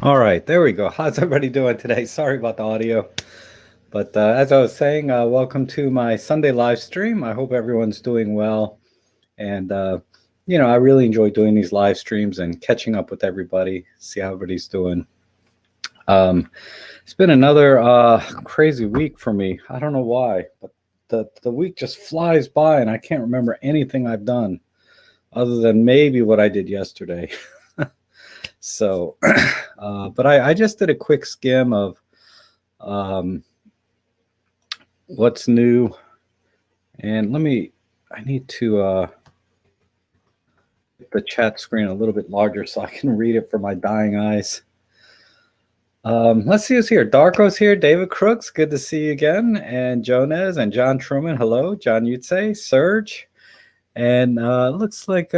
All right, there we go. How's everybody doing today? Sorry about the audio. But as I was saying, welcome to my Sunday live stream. I hope everyone's doing well. And, I really enjoy doing these live streams and catching up with everybody, see how everybody's doing. It's been another crazy week for me. I don't know why, but the week just flies by and I can't remember anything I've done other than maybe what I did yesterday. So, but I just did a quick skim of what's new. And I need to get the chat screen a little bit larger so I can read it for my dying eyes. Let's see who's here. Darko's here. David Crooks, good to see you again. And Jones and John Truman, hello. John Yutze, Serge. And it looks like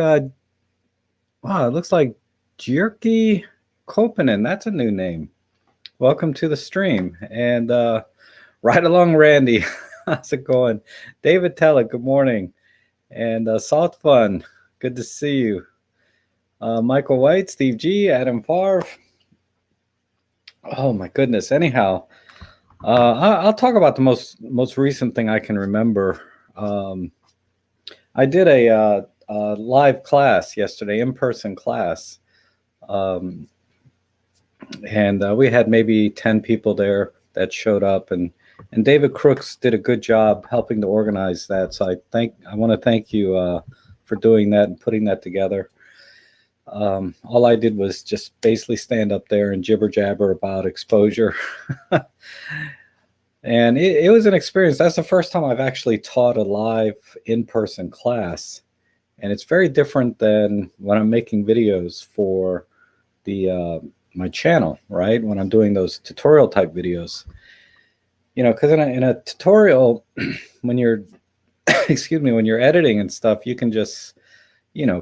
Jerky Kopinen. That's a new name. Welcome to the stream. And right along, Randy. How's it going? David Tellett, good morning. And Salt Fun, good to see you. Michael White, Steve G, Adam Favre. Oh my goodness. Anyhow, I'll talk about the most recent thing I can remember. I did a live class yesterday, in-person class. And we had maybe 10 people there that showed up, and David Crooks did a good job helping to organize that. So I want to thank you for doing that and putting that together. All I did was just basically stand up there and jibber jabber about exposure. And it was an experience. That's the first time I've actually taught a live in-person class. And it's very different than when I'm making videos for my channel, right? When I'm doing those tutorial type videos. Because in a tutorial, when you're, when you're editing and stuff, you can just,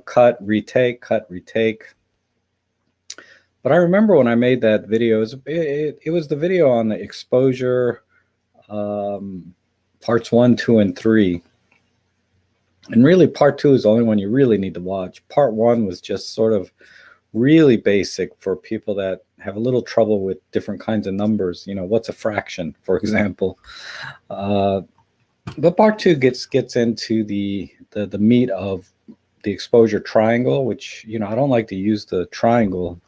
cut, retake. But I remember when I made that video, it was the video on the exposure, parts 1, 2, and 3. And really, part 2 is the only one you really need to watch. Part 1 was just sort of really basic for people that have a little trouble with different kinds of numbers. What's a fraction, for example? But part 2 gets into the meat of the exposure triangle, which I don't like to use the triangle.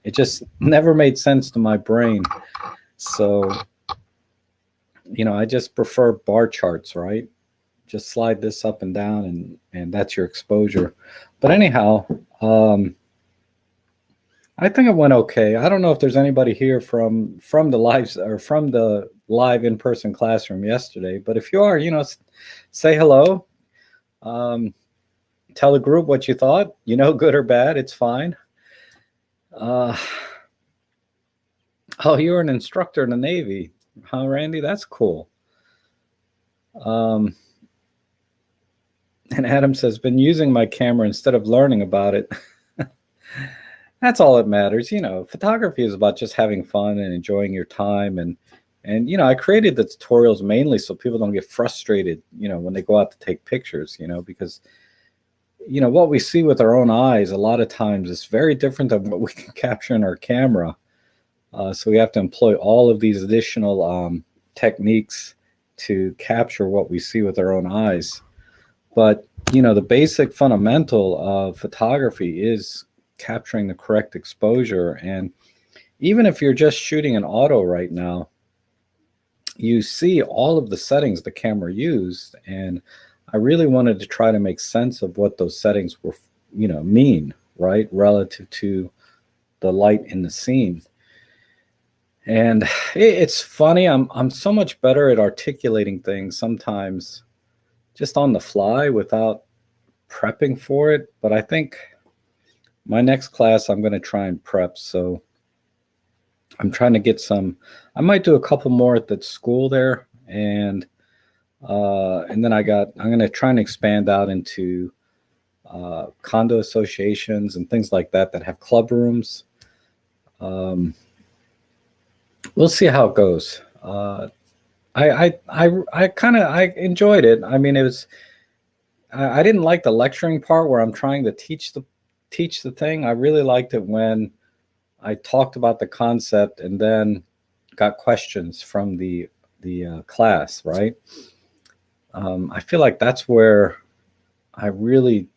It just never made sense to my brain. So I just prefer bar charts, right? Just slide this up and down, and that's your exposure. But anyhow, I think it went okay. I don't know if there's anybody here from the live in-person classroom yesterday, but if you are, say hello. Tell the group what you thought, good or bad, it's fine. Oh, you're an instructor in the Navy, huh, Randy? That's cool. And Adam says, been using my camera instead of learning about it. That's all that matters. Photography is about just having fun and enjoying your time. And I created the tutorials mainly so people don't get frustrated, when they go out to take pictures, because, what we see with our own eyes a lot of times is very different than what we can capture in our camera. So we have to employ all of these additional techniques to capture what we see with our own eyes. But, the basic fundamental of photography is capturing the correct exposure. And even if you're just shooting an auto right now, you see all of the settings the camera used. And I really wanted to try to make sense of what those settings were, mean, right, relative to the light in the scene. And it's funny, I'm so much better at articulating things sometimes just on the fly without prepping for it. But I think my next class I'm going to try and prep. So I'm trying to get I might do a couple more at the school there, and then I'm going to try and expand out into condo associations and things like that have club rooms. We'll see how it goes. I enjoyed it. I mean, I didn't like the lecturing part where I'm trying to teach the thing. I really liked it when I talked about the concept and then got questions from the class, right? I feel like that's where I really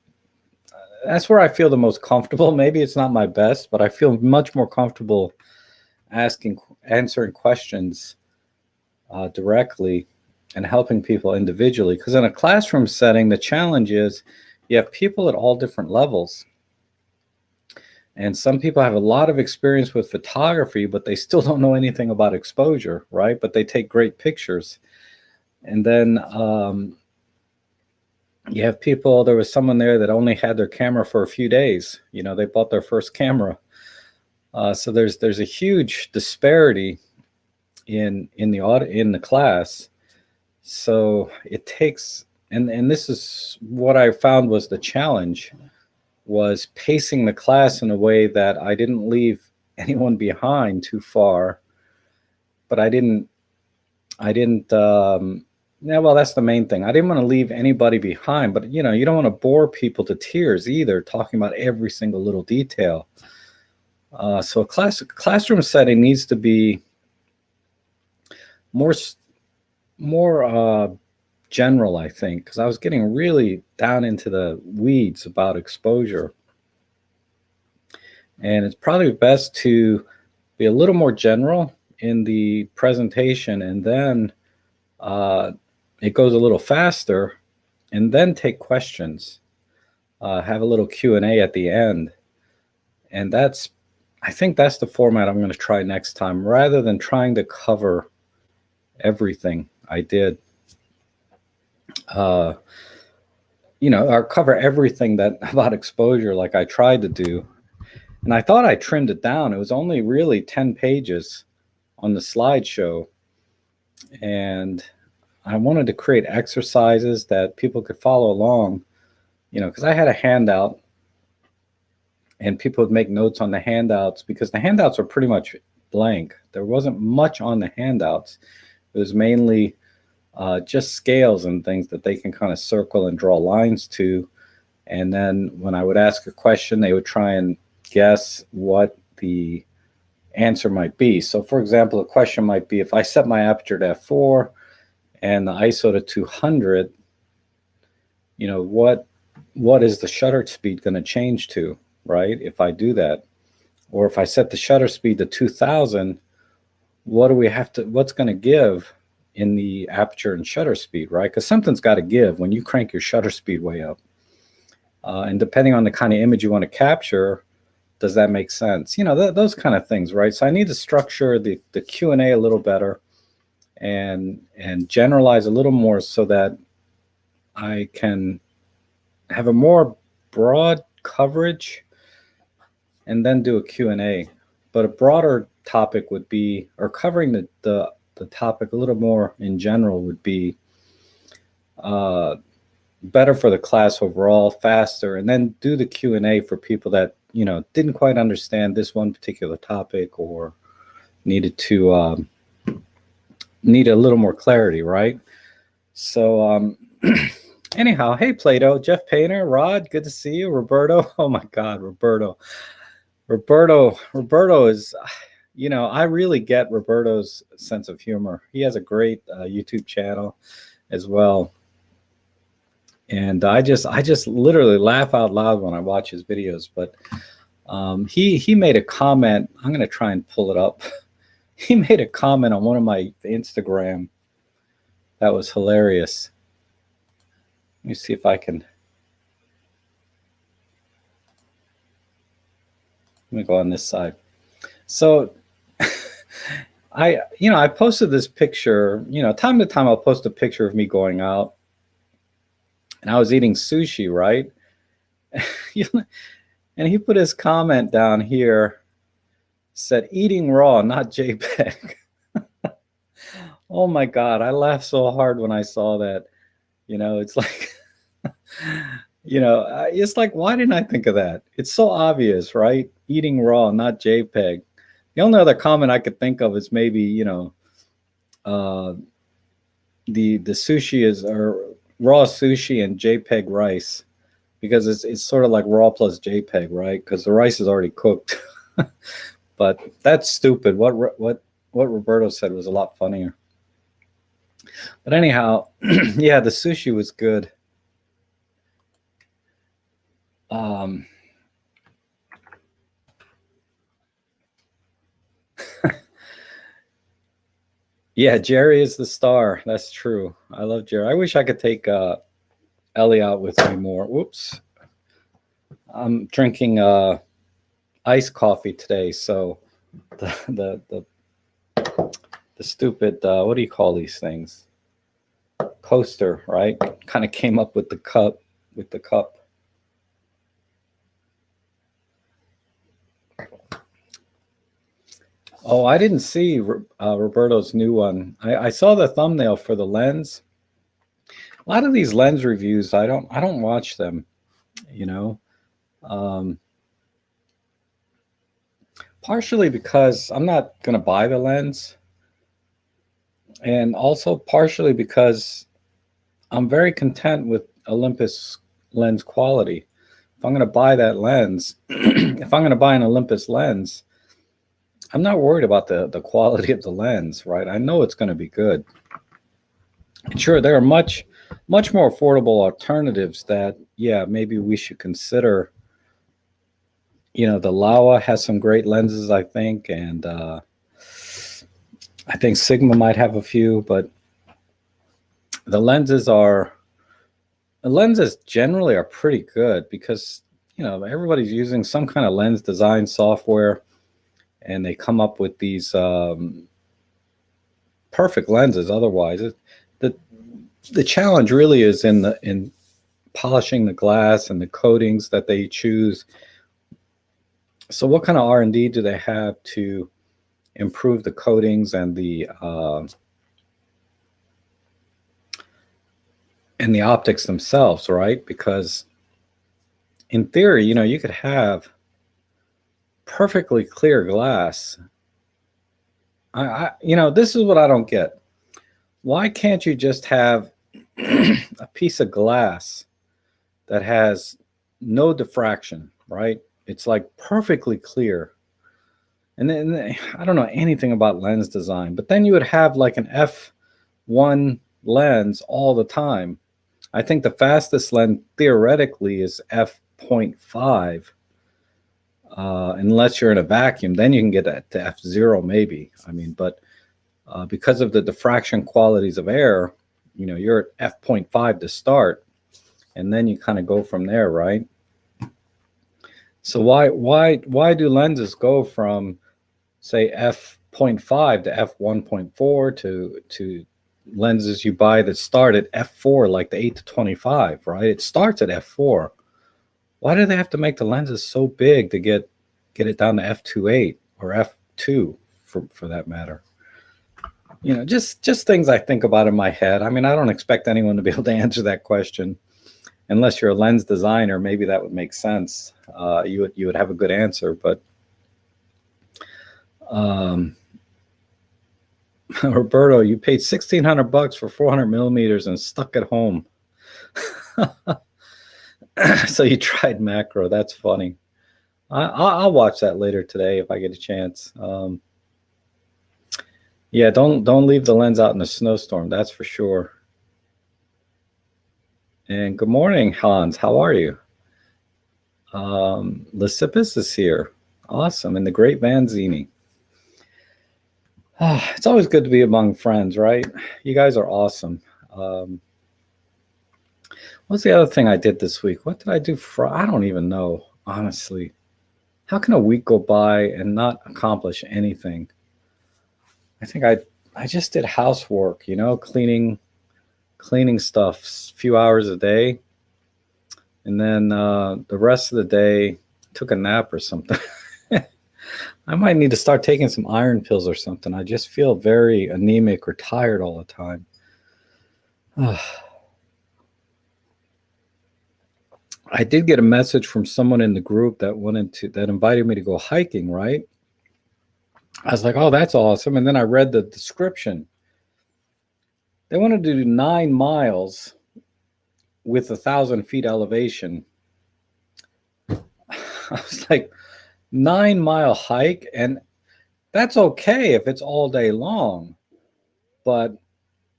that's where I feel the most comfortable. Maybe it's not my best, but I feel much more comfortable answering questions directly and helping people individually. Because in a classroom setting, the challenge is you have people at all different levels. And some people have a lot of experience with photography, but they still don't know anything about exposure, right? But they take great pictures. And then you have people, there was someone there that only had their camera for a few days. You know, they bought their first camera. So there's a huge disparity in the class. So it takes, and this is what I found was the challenge, was pacing the class in a way that I didn't leave anyone behind too far, but I didn't yeah, well, that's the main thing. I didn't want to leave anybody behind, but you know, you don't want to bore people to tears either, talking about every single little detail. So a classroom setting needs to be more general, I think, because I was getting really down into the weeds about exposure. And it's probably best to be a little more general in the presentation, and then it goes a little faster, and then take questions. Have a little Q&A at the end. And I think that's the format I'm going to try next time, rather than trying to cover everything I did. You know, or cover everything about exposure like I tried to do. And I thought I trimmed it down. It was only really 10 pages on the slideshow. And I wanted to create exercises that people could follow along, you know, because I had a handout and people would make notes on the handouts, because the handouts were pretty much blank. There wasn't much on the handouts. It was mainly just scales and things that they can kind of circle and draw lines to. And then when I would ask a question, they would try and guess what the answer might be. So for example, a question might be, if I set my aperture to f4 and the ISO to 200, you know, what is the shutter speed going to change to, right? If I do that, or if I set the shutter speed to 2000, what's going to give in the aperture and shutter speed, right? Because something's got to give when you crank your shutter speed way up. And depending on the kind of image you want to capture, does that make sense? You know, those kind of things, right? So I need to structure the Q&A a little better and generalize a little more so that I can have a more broad coverage and then do a Q&A. But a broader topic would be, or covering the topic a little more in general would be better for the class overall, faster, and then do the Q&A for people that, you know, didn't quite understand this one particular topic or needed to need a little more clarity, right? So anyhow, hey Plato, Jeff Painter, Rod, good to see you. Roberto, oh my God, Roberto is, you know, I really get Roberto's sense of humor. He has a great YouTube channel as well. And I just literally laugh out loud when I watch his videos. But he made a comment. I'm going to try and pull it up. He made a comment on one of my Instagram that was hilarious. Let me see if I can. Let me go on this side. So I posted this picture, you know, time to time I'll post a picture of me going out. And I was eating sushi, right? And he put his comment down here, said, eating raw, not JPEG. Oh my God, I laughed so hard when I saw that. You know, it's like, you know, it's like, why didn't I think of that? It's so obvious, right? Eating raw, not JPEG. The only other comment I could think of is maybe, you know, the sushi is, or raw sushi and JPEG rice, because it's sort of like raw plus JPEG, right? Because the rice is already cooked. But that's stupid. What Roberto said was a lot funnier. But anyhow, yeah, the sushi was good. Um, yeah, Jerry is the star. That's true. I love Jerry. I wish I could take Ellie out with me more. Whoops. I'm drinking iced coffee today, so the stupid what do you call these things? Coaster, right? Kind of came up with the cup Oh, I didn't see Roberto's new one. I saw the thumbnail for the lens. A lot of these lens reviews, I don't watch them. You know, um, partially because I'm not going to buy the lens, and also partially because I'm very content with Olympus lens quality. If I'm going to buy that lens, if I'm going to buy an Olympus lens, I'm not worried about the quality of the lens, right? I know it's going to be good. And sure, there are much more affordable alternatives that, yeah, maybe we should consider. The Laowa has some great lenses, I think, and I think Sigma might have a few, but the lenses generally are pretty good because everybody's using some kind of lens design software, and they come up with these perfect lenses. Otherwise, the challenge really is in polishing the glass and the coatings that they choose. So, what kind of R&D do they have to improve the coatings and the optics themselves, right? Because in theory, you could have perfectly clear glass. This is what I don't get. Why can't you just have a piece of glass that has no diffraction, right? It's like perfectly clear. And then I don't know anything about lens design, but then you would have like an f1 lens all the time. I think the fastest lens theoretically is f.5. Unless you're in a vacuum, then you can get to f0 maybe. I mean, but because of the diffraction qualities of air, you're at f.5 to start, and then you kind of go from there, right? So why do lenses go from, say, f.5 to f1.4 to lenses you buy that start at f4, like the 8 to 25, right? It starts at f4. Why do they have to make the lenses so big to get it down to f2.8 or f2 for that matter? Just things I think about in my head. I mean, I don't expect anyone to be able to answer that question. Unless you're a lens designer, maybe that would make sense. You would have a good answer, but Roberto, you paid $1,600 for 400 millimeters and stuck at home. So you tried macro. That's funny. I'll watch that later today if I get a chance. Yeah, don't leave the lens out in a snowstorm. That's for sure. And good morning, Hans. How are you? Lysippus is here. Awesome. And the great Vanzini. It's always good to be among friends, right? You guys are awesome. What's the other thing I did this week? What did I do I don't even know, honestly. How can a week go by and not accomplish anything? I think I just did housework, cleaning stuff a few hours a day. And then the rest of the day took a nap or something. I might need to start taking some iron pills or something. I just feel very anemic or tired all the time. I did get a message from someone in the group that invited me to go hiking, right? I was like, oh, that's awesome. And then I read the description. They wanted to do 9 miles with 1,000 feet elevation. I was like, 9-mile hike, and That's okay if it's all day long, but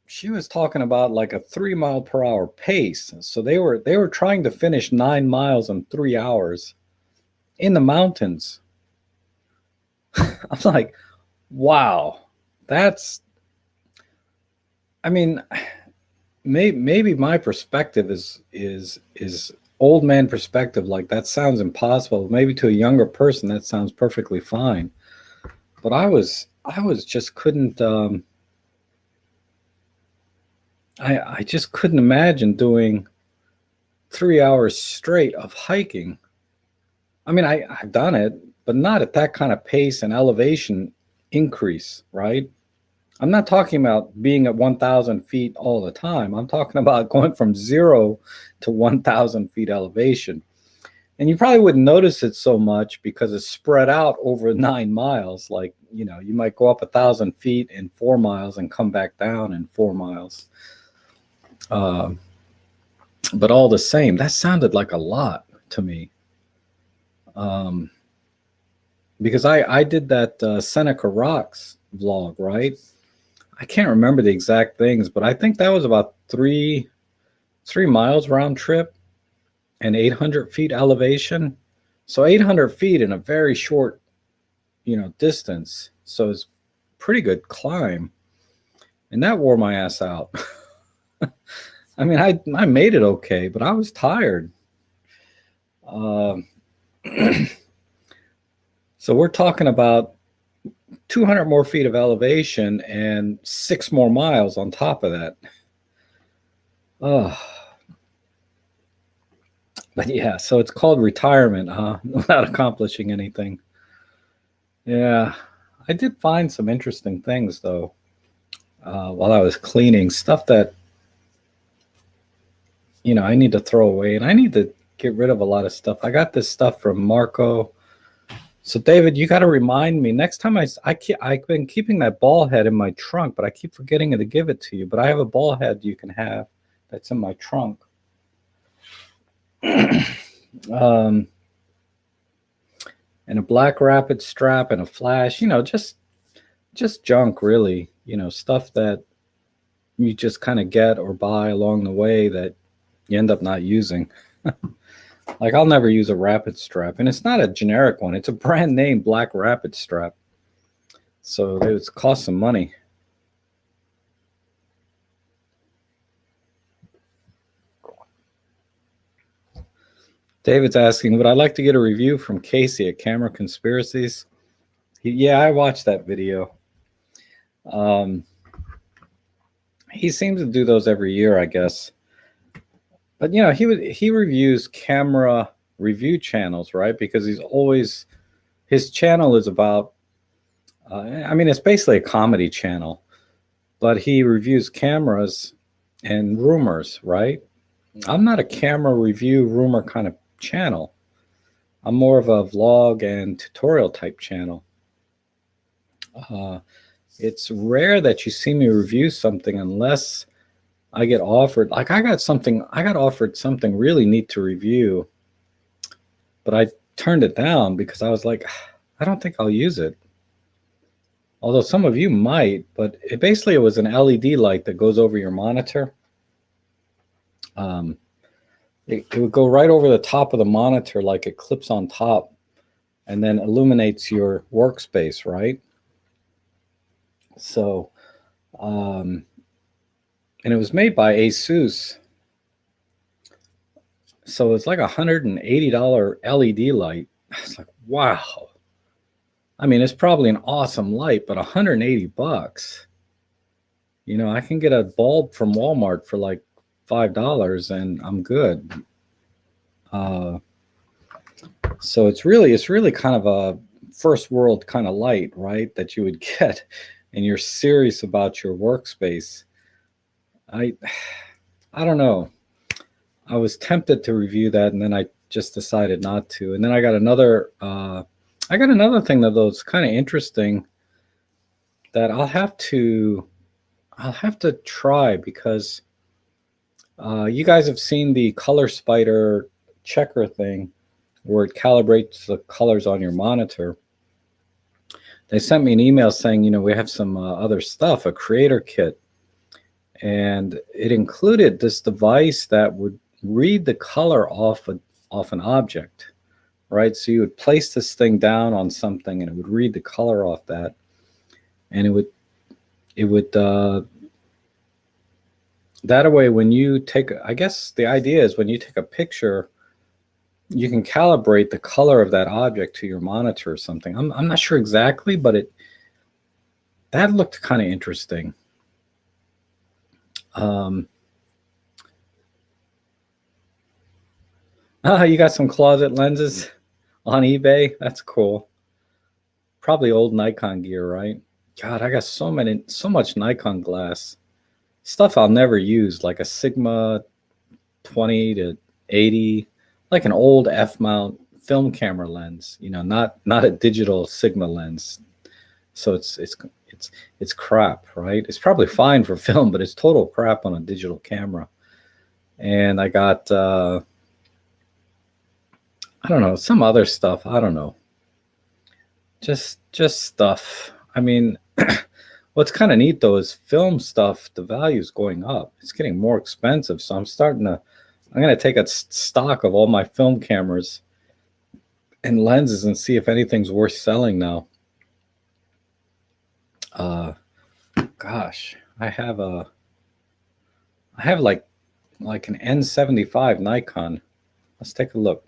she was talking about like a 3 mile per hour pace. So they were trying to finish 9 miles in 3 hours in the mountains. I'm like, wow, that's. I mean, maybe my perspective is old man perspective. Like that sounds impossible. Maybe to a younger person that sounds perfectly fine. But I was just couldn't. I just couldn't imagine doing 3 hours straight of hiking. I mean, I've done it, but not at that kind of pace and elevation increase, right? I'm not talking about being at 1,000 feet all the time. I'm talking about going from 0 to 1,000 feet elevation. And you probably wouldn't notice it so much because it's spread out over 9 miles. Like, you might go up 1,000 feet in 4 miles and come back down in 4 miles. Uh, but all the same, that sounded like a lot to me. Um, because I did that Seneca Rocks vlog, right? I can't remember the exact things, but I think that was about 3 miles round trip and 800 feet elevation. So 800 feet in a very short, distance. So it's pretty good climb, and that wore my ass out. I mean, I made it okay, but I was tired. Um, so we're talking about 200 more feet of elevation and 6 more miles on top of that. Oh, but yeah, so it's called retirement, huh? Without accomplishing anything. Yeah, I did find some interesting things though while I was cleaning stuff that I need to throw away, and I need to get rid of a lot of stuff. I got this stuff from Marco. So David, you got to remind me next time. I've been keeping that ball head in my trunk, but I keep forgetting to give it to you. But I have a ball head you can have that's in my trunk. um, and a black rapid strap and a flash. Just junk, really. Stuff that you just kind of get or buy along the way that you end up not using. Like I'll never use a rapid strap, and it's not a generic one. It's a brand name black rapid strap. So it was cost some money. David's asking, would I like to get a review from Casey at Camera Conspiracies? Yeah, I watched that video. He seems to do those every year, I guess. But he reviews camera review channels, right? Because his channel is about. I mean, it's basically a comedy channel, but he reviews cameras and rumors, right? I'm not a camera review rumor kind of channel. I'm more of a vlog and tutorial type channel. It's rare that you see me review something unless I get offered. Like I got offered something really neat to review, but I turned it down because I was like, I don't think I'll use it. Although some of you might, but it was an LED light that goes over your monitor. It would go right over the top of the monitor, like it clips on top, and then illuminates your workspace, right? So, and it was made by Asus. So it's like $180 LED light. I was like, wow. I mean, it's probably an awesome light, but $180. I can get a bulb from Walmart for like $5 and I'm good. So it's really kind of a first world kind of light, right? That you would get, and you're serious about your workspace. I don't know. I was tempted to review that, and then I just decided not to. And then I got another thing that was kind of interesting that I'll have to try because you guys have seen the Color Spider checker thing where it calibrates the colors on your monitor. they sent me an email saying, we have some other stuff, a creator kit, and it included this device that would read the color off an object, right? So you would place this thing down on something, and it would read the color off that, and it would that way when you take, I guess the idea is when you take a picture, you can calibrate the color of that object to your monitor or something. I'm not sure exactly, but that looked kind of interesting. You got some closet lenses on eBay? That's cool. Probably old Nikon gear, right? God, I got so much Nikon glass. Stuff I'll never use, like a Sigma 20 to 80, like an old f-mount film camera lens, not a digital Sigma lens. So it's crap, right? It's probably fine for film, but it's total crap on a digital camera. And I got I don't know, some other stuff. I don't know. Just stuff. I mean, what's kind of neat though is film stuff, the value is going up. It's getting more expensive. So I'm going to take a stock of all my film cameras and lenses and see if anything's worth selling now. Gosh, I have like an N75 Nikon. Let's take a look.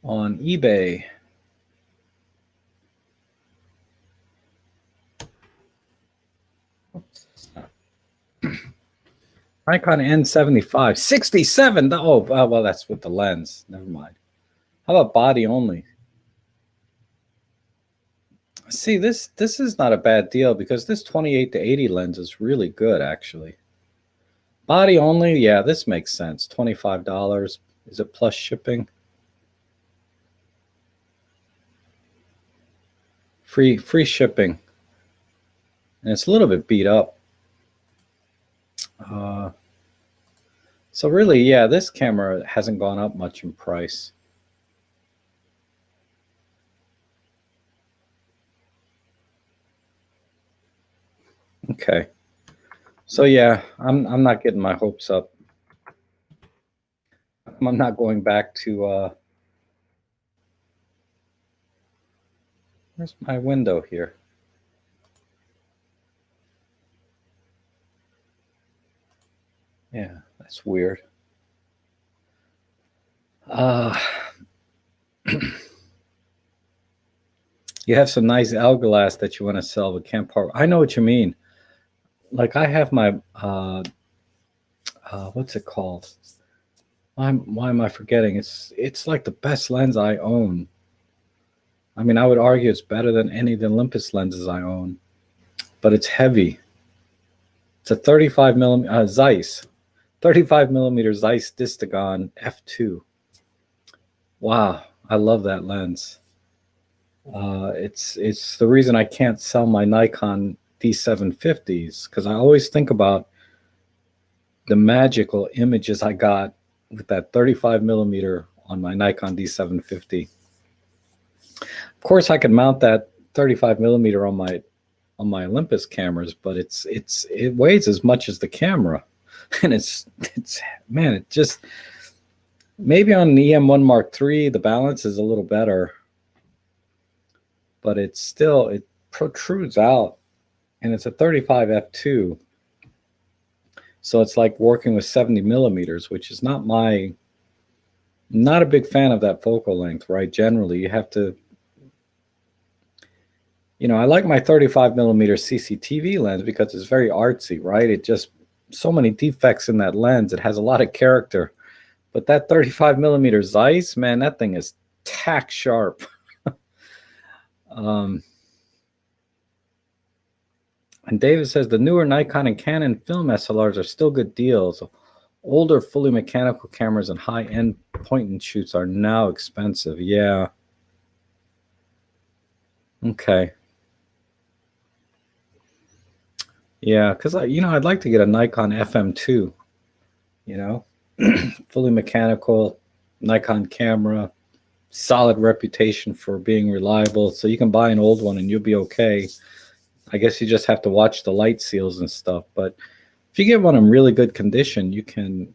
On eBay. Nikon N75, 67. Oh, well, that's with the lens. Never mind. How about body only? See, this is not a bad deal because this 28 to 80 lens is really good, actually. Body only, yeah, this makes sense. $25. Is it plus shipping? Free shipping. And it's a little bit beat up. So really, yeah, this camera hasn't gone up much in price. Okay. So yeah, I'm not getting my hopes up. I'm not going back to where's my window here? Yeah, that's weird. You have some nice L-glass that you want to sell but can't part. I know what you mean. Like I have my what's it called? Why am I forgetting? It's like the best lens I own. I mean, I would argue it's better than any of the Olympus lenses I own, but it's heavy. It's a 35 millimeter Zeiss, 35 millimeter Zeiss Distagon f2. Wow, I love that lens. It's the reason I can't sell my Nikon D750s, because I always think about the magical images I got with that 35 millimeter on my Nikon D750. Of course, I could mount that 35 millimeter on my Olympus cameras, but it weighs as much as the camera, and it's man, it just maybe on an EM1 Mark III the balance is a little better, but it protrudes out, and it's a 35 f2. So it's like working with 70 millimeters, which is not a big fan of that focal length, right? Generally, you have to, I like my 35 millimeter CCTV lens because it's very artsy, right? It just, so many defects in that lens. It has a lot of character. But that 35 millimeter Zeiss, man, that thing is tack sharp. And David says the newer Nikon and Canon film SLRs are still good deals. Older fully mechanical cameras and high-end point-and-shoots are now expensive. Yeah. Okay. Yeah, because I'd like to get a Nikon FM2, fully mechanical, Nikon camera, solid reputation for being reliable. So you can buy an old one and you'll be okay. I guess you just have to watch the light seals and stuff. But if you get one in really good condition, you can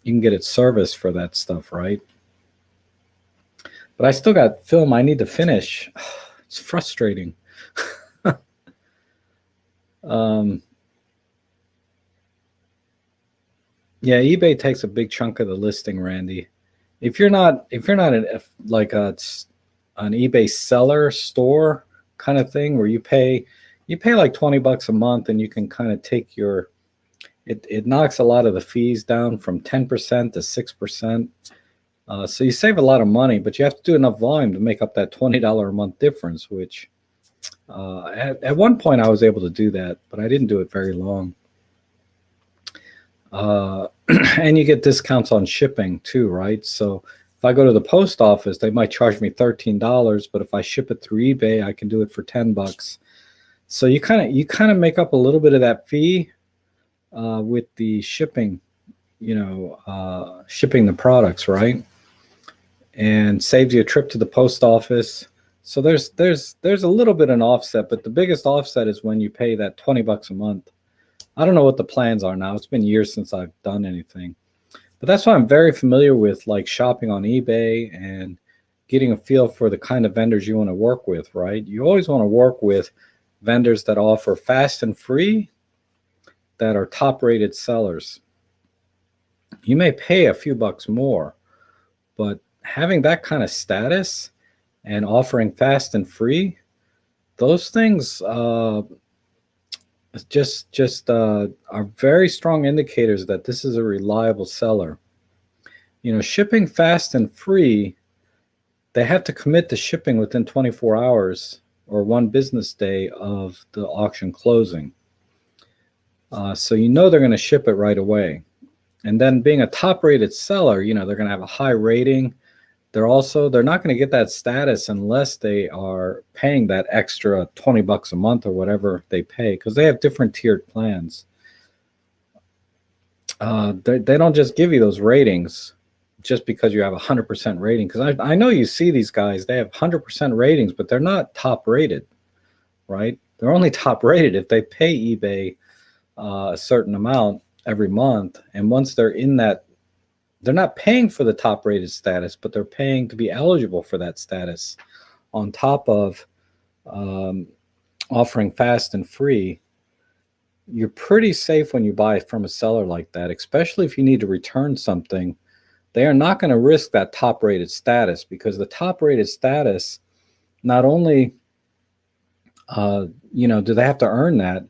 get it serviced for that stuff, right? But I still got film I need to finish. It's frustrating. Yeah, eBay takes a big chunk of the listing, Randy. If you're not like an eBay seller store kind of thing where you pay like $20 a month and you can kind of take your it knocks a lot of the fees down from 10% to 6%. So you save a lot of money, but you have to do enough volume to make up that $20 a month difference, which at one point I was able to do that, but I didn't do it very long. And you get discounts on shipping too, right? So if I go to the post office, they might charge me $13, but if I ship it through eBay, I can do it for $10. So you kind of make up a little bit of that fee with the shipping, shipping the products, right? And saves you a trip to the post office. So there's a little bit of an offset, but the biggest offset is when you pay that $20 a month. I don't know what the plans are now. It's been years since I've done anything. But that's why I'm very familiar with like shopping on eBay and getting a feel for the kind of vendors you want to work with, right? You always want to work with vendors that offer fast and free, that are top-rated sellers. You may pay a few bucks more, but having that kind of status and offering fast and free, those things are very strong indicators that this is a reliable seller. Shipping fast and free, they have to commit to shipping within 24 hours or one business day of the auction closing. So they're going to ship it right away. And then being a top-rated seller, they're going to have a high rating. They're not going to get that status unless they are paying that extra $20 a month or whatever they pay, because they have different tiered plans. They don't just give you those ratings just because you have a 100% rating. Because I know you see these guys, they have 100% ratings, but they're not top rated, right? They're only top rated if they pay eBay a certain amount every month. And once they're in that, they're not paying for the top rated status, but they're paying to be eligible for that status on top of offering fast and free. You're pretty safe when you buy from a seller like that, especially if you need to return something. They are not going to risk that top rated status, because the top rated status, not only do they have to earn that,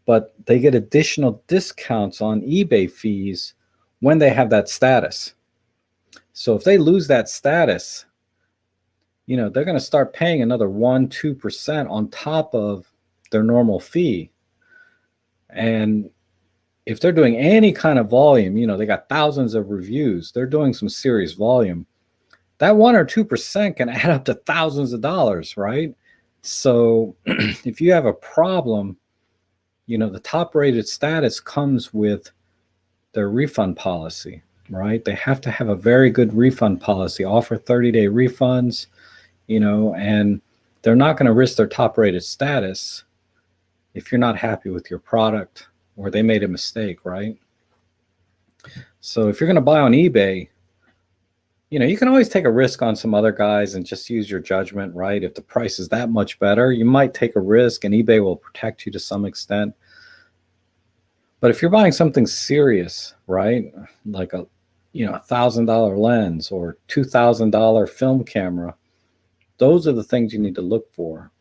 but they get additional discounts on eBay fees when they have that status. So if they lose that status, they're going to start paying another 1-2% on top of their normal fee. And if they're doing any kind of volume, they got thousands of reviews, they're doing some serious volume, that 1 or 2% can add up to thousands of dollars, right? So if you have a problem, the top rated status comes with their refund policy, right? They have to have a very good refund policy, offer 30-day refunds, and they're not going to risk their top rated status if you're not happy with your product or they made a mistake, right? So if you're going to buy on eBay, you can always take a risk on some other guys and just use your judgment, right? If the price is that much better, you might take a risk and eBay will protect you to some extent. But if you're buying something serious, right, like a $1,000 lens or $2,000 film camera, those are the things you need to look for.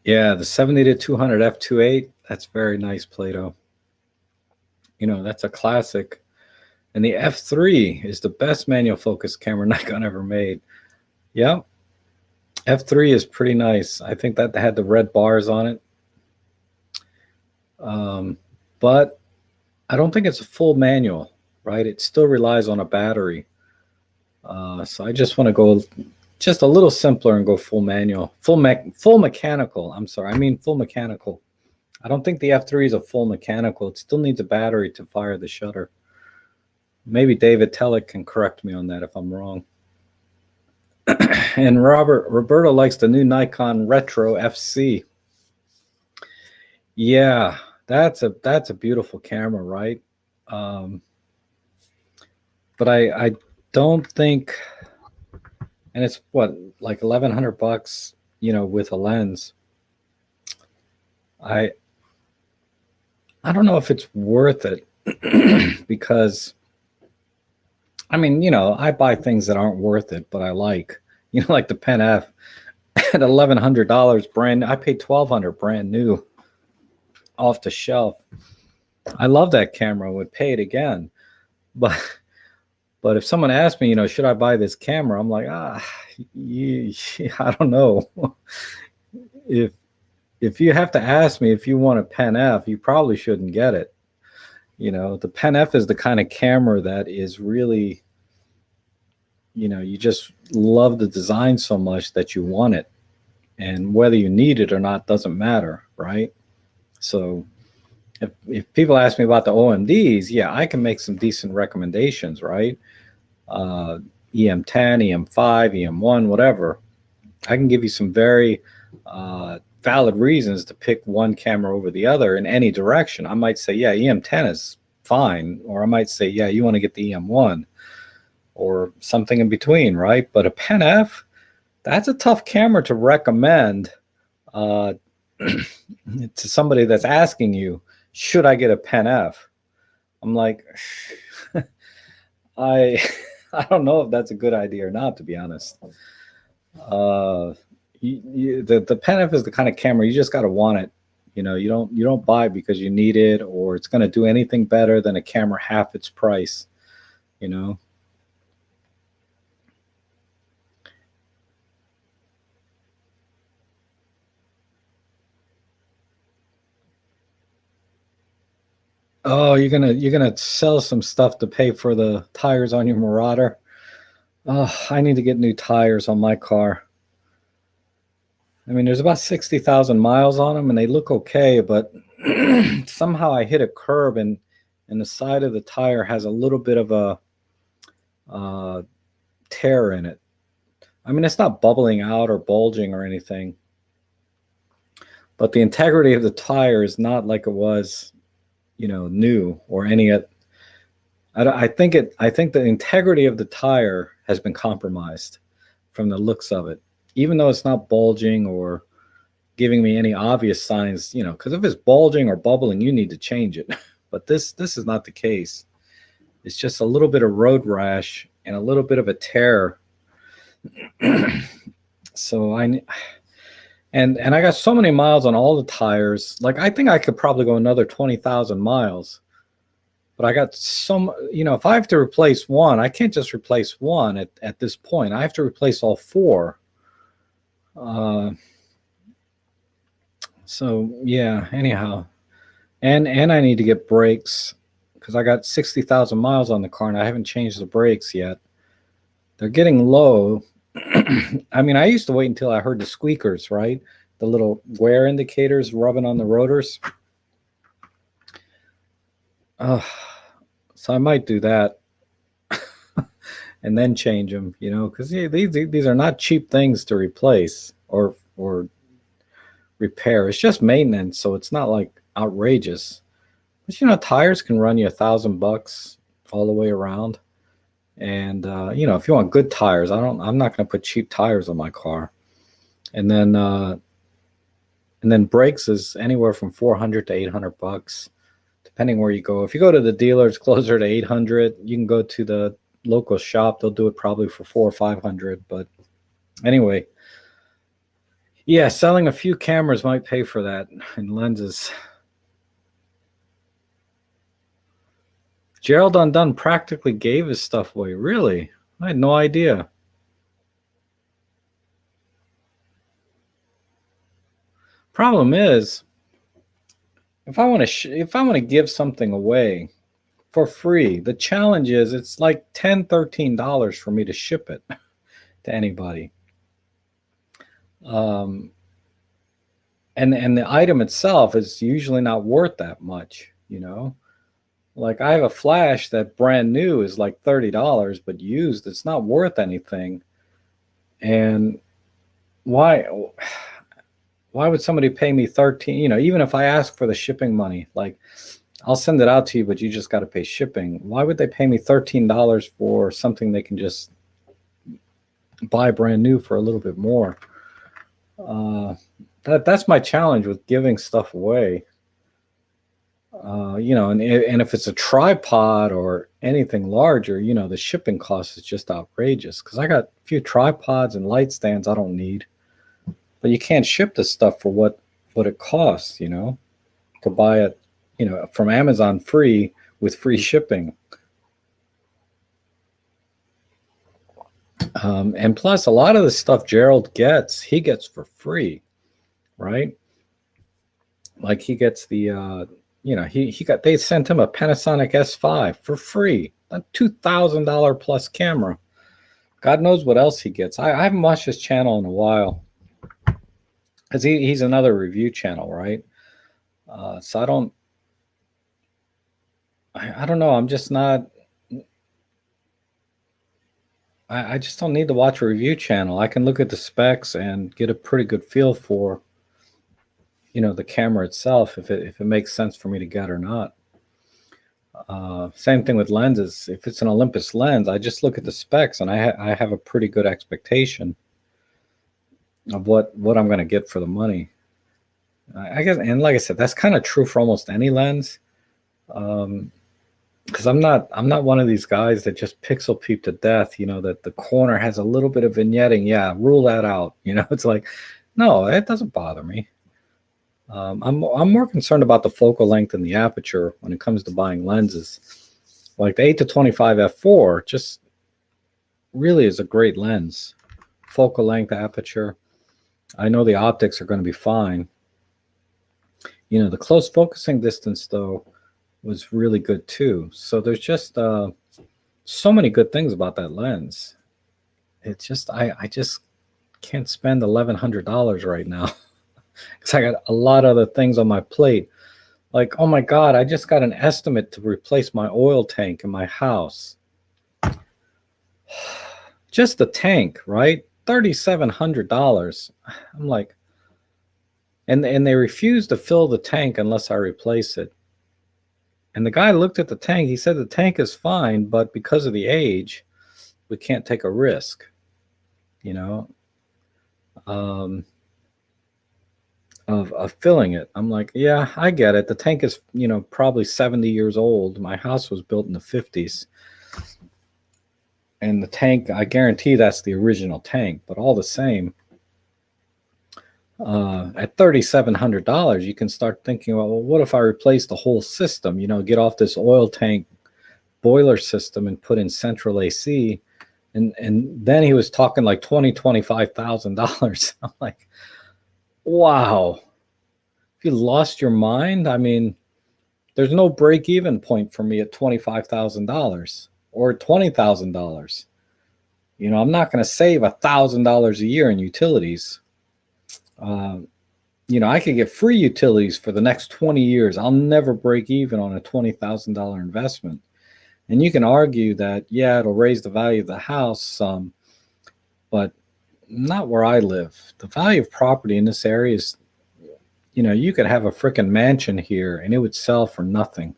Yeah, the 70-200 f2.8, that's very nice, Plato. That's a classic. And the f3 is the best manual focus camera Nikon ever made. Yeah, f3 is pretty nice. I think that had the red bars on it. But I don't think it's a full manual, right? It still relies on a battery. So I just want to go just a little simpler and go full manual, full mechanical. I'm sorry, I mean full mechanical. I don't think the F3 is a full mechanical. It still needs a battery to fire the shutter. Maybe David Tellick can correct me on that if I'm wrong. And Roberto likes the new Nikon Retro FC. Yeah, that's a beautiful camera, right? But I don't think, and it's what, like $1,100, with a lens. I don't know if it's worth it because, I mean, I buy things that aren't worth it, but I like, like the Pen F at $1,100 brand. I paid $1,200 brand new off the shelf. I love that camera. Would pay it again, but if someone asked me, should I buy this camera? I'm like, I don't know. If you have to ask me if you want a Pen F, you probably shouldn't get it. The Pen F is the kind of camera that is really, you just love the design so much that you want it. And whether you need it or not doesn't matter, right? So if people ask me about the OMDs, yeah, I can make some decent recommendations, right? EM10, EM5, EM1, whatever. I can give you some very valid reasons to pick one camera over the other in any direction. I might say, yeah, EM10 is fine. Or I might say, yeah, you want to get the EM1 or something in between, right? But a Pen F, that's a tough camera to recommend to somebody that's asking you, should I get a Pen F? I'm like, I don't know if that's a good idea or not, to be honest. The Pen F is the kind of camera you just got to want it. You don't buy it because you need it or it's going to do anything better than a camera half its price. Oh, you're gonna sell some stuff to pay for the tires on your Marauder. Oh, I need to get new tires on my car. I mean, there's about 60,000 miles on them, and they look okay, but somehow I hit a curb, and the side of the tire has a little bit of a tear in it. I mean, it's not bubbling out or bulging or anything, but the integrity of the tire is not like it was, new or any. I think the integrity of the tire has been compromised from the looks of it, even though it's not bulging or giving me any obvious signs, because if it's bulging or bubbling, you need to change it. But this is not the case. It's just a little bit of road rash and a little bit of a tear. So I got so many miles on all the tires. Like, I think I could probably go another 20,000 miles. But I got some, if I have to replace one, I can't just replace one at this point. I have to replace all four. So yeah, anyhow. And I need to get brakes because I got 60,000 miles on the car and I haven't changed the brakes yet. They're getting low. I mean, I used to wait until I heard the squeakers, right? The little wear indicators rubbing on the rotors. So I might do that and then change them, because these are not cheap things to replace or repair. It's just maintenance, so it's not like outrageous. But tires can run you $1,000 all the way around. And if you want good tires, I'm not going to put cheap tires on my car. And then brakes is anywhere from $400 to $800, depending where you go. If you go to the dealer, it's closer to $800. You can go to the local shop; they'll do it probably for $400 or $500. But anyway, yeah, selling a few cameras might pay for that, and lenses. Gerald Undone practically gave his stuff away. Really? I had no idea. Problem is, if I want to give something away for free, the challenge is it's like $10, $13 for me to ship it to anybody. Um, and the item itself is usually not worth that much, you know. Like I have a flash that brand new is like $30, but used it's not worth anything. And why why would somebody pay me 13, you know, even if I ask for the shipping money, like I'll send it out to you, but you just got to pay shipping. Why would they pay me $13 for something they can just buy brand new for a little bit more? Uh, that's my challenge with giving stuff away. You know, and if it's a tripod or anything larger, you know, the shipping cost is just outrageous. Because I got a few tripods and light stands I don't need, but you can't ship this stuff for what it costs. You know, to buy it, you know, from Amazon free with free shipping. And plus, a lot of the stuff Gerald gets, he gets for free, right? Like he gets the, you know, he got they sent him a Panasonic S5 for free, a $2,000 plus camera. God knows what else he gets. I haven't watched his channel in a while because he's another review channel, right? So I don't know. I'm just not. I just don't need to watch a review channel. I can look at the specs and get a pretty good feel for, you know, the camera itself, if it makes sense for me to get or not. Same thing with lenses. If it's an Olympus lens, I just look at the specs and I have a pretty good expectation of what I'm going to get for the money. I guess, and like I said, that's kind of true for almost any lens. Because I'm not one of these guys that just pixel peep to death. You know, that the corner has a little bit of vignetting. Yeah, rule that out. You know, it's like, no, it doesn't bother me. I'm more concerned about the focal length and the aperture when it comes to buying lenses. Like the 8-25 f4 just really is a great lens. Focal length, aperture. I know the optics are going to be fine. You know, the close focusing distance though was really good too. So there's just so many good things about that lens. It's just I just can't spend $1,100 right now because I got a lot of other things on my plate. Like, oh my God, I just got an estimate to replace my oil tank in my house. Just the tank, right? $3,700. I'm like, and they refuse to fill the tank unless I replace it. And the guy looked at the tank. He said the tank is fine, but because of the age, we can't take a risk. You know, of filling it. I'm like, yeah, I get it. The tank is, you know, probably 70 years old. My house was built in the 50s. And the tank, I guarantee that's the original tank, but all the same, at $3,700, you can start thinking, well, what if I replace the whole system? You know, get off this oil tank boiler system and put in central AC. And then he was talking like $25,000. I'm like, wow. If you lost your mind, I mean, there's no break even point for me at $25,000 or $20,000. You know, I'm not going to save $1,000 a year in utilities. You know, I could get free utilities for the next 20 years. I'll never break even on a $20,000 investment. And you can argue that, yeah, it'll raise the value of the house some, but not where I live. The value of property in this area is, you know, you could have a freaking mansion here and it would sell for nothing.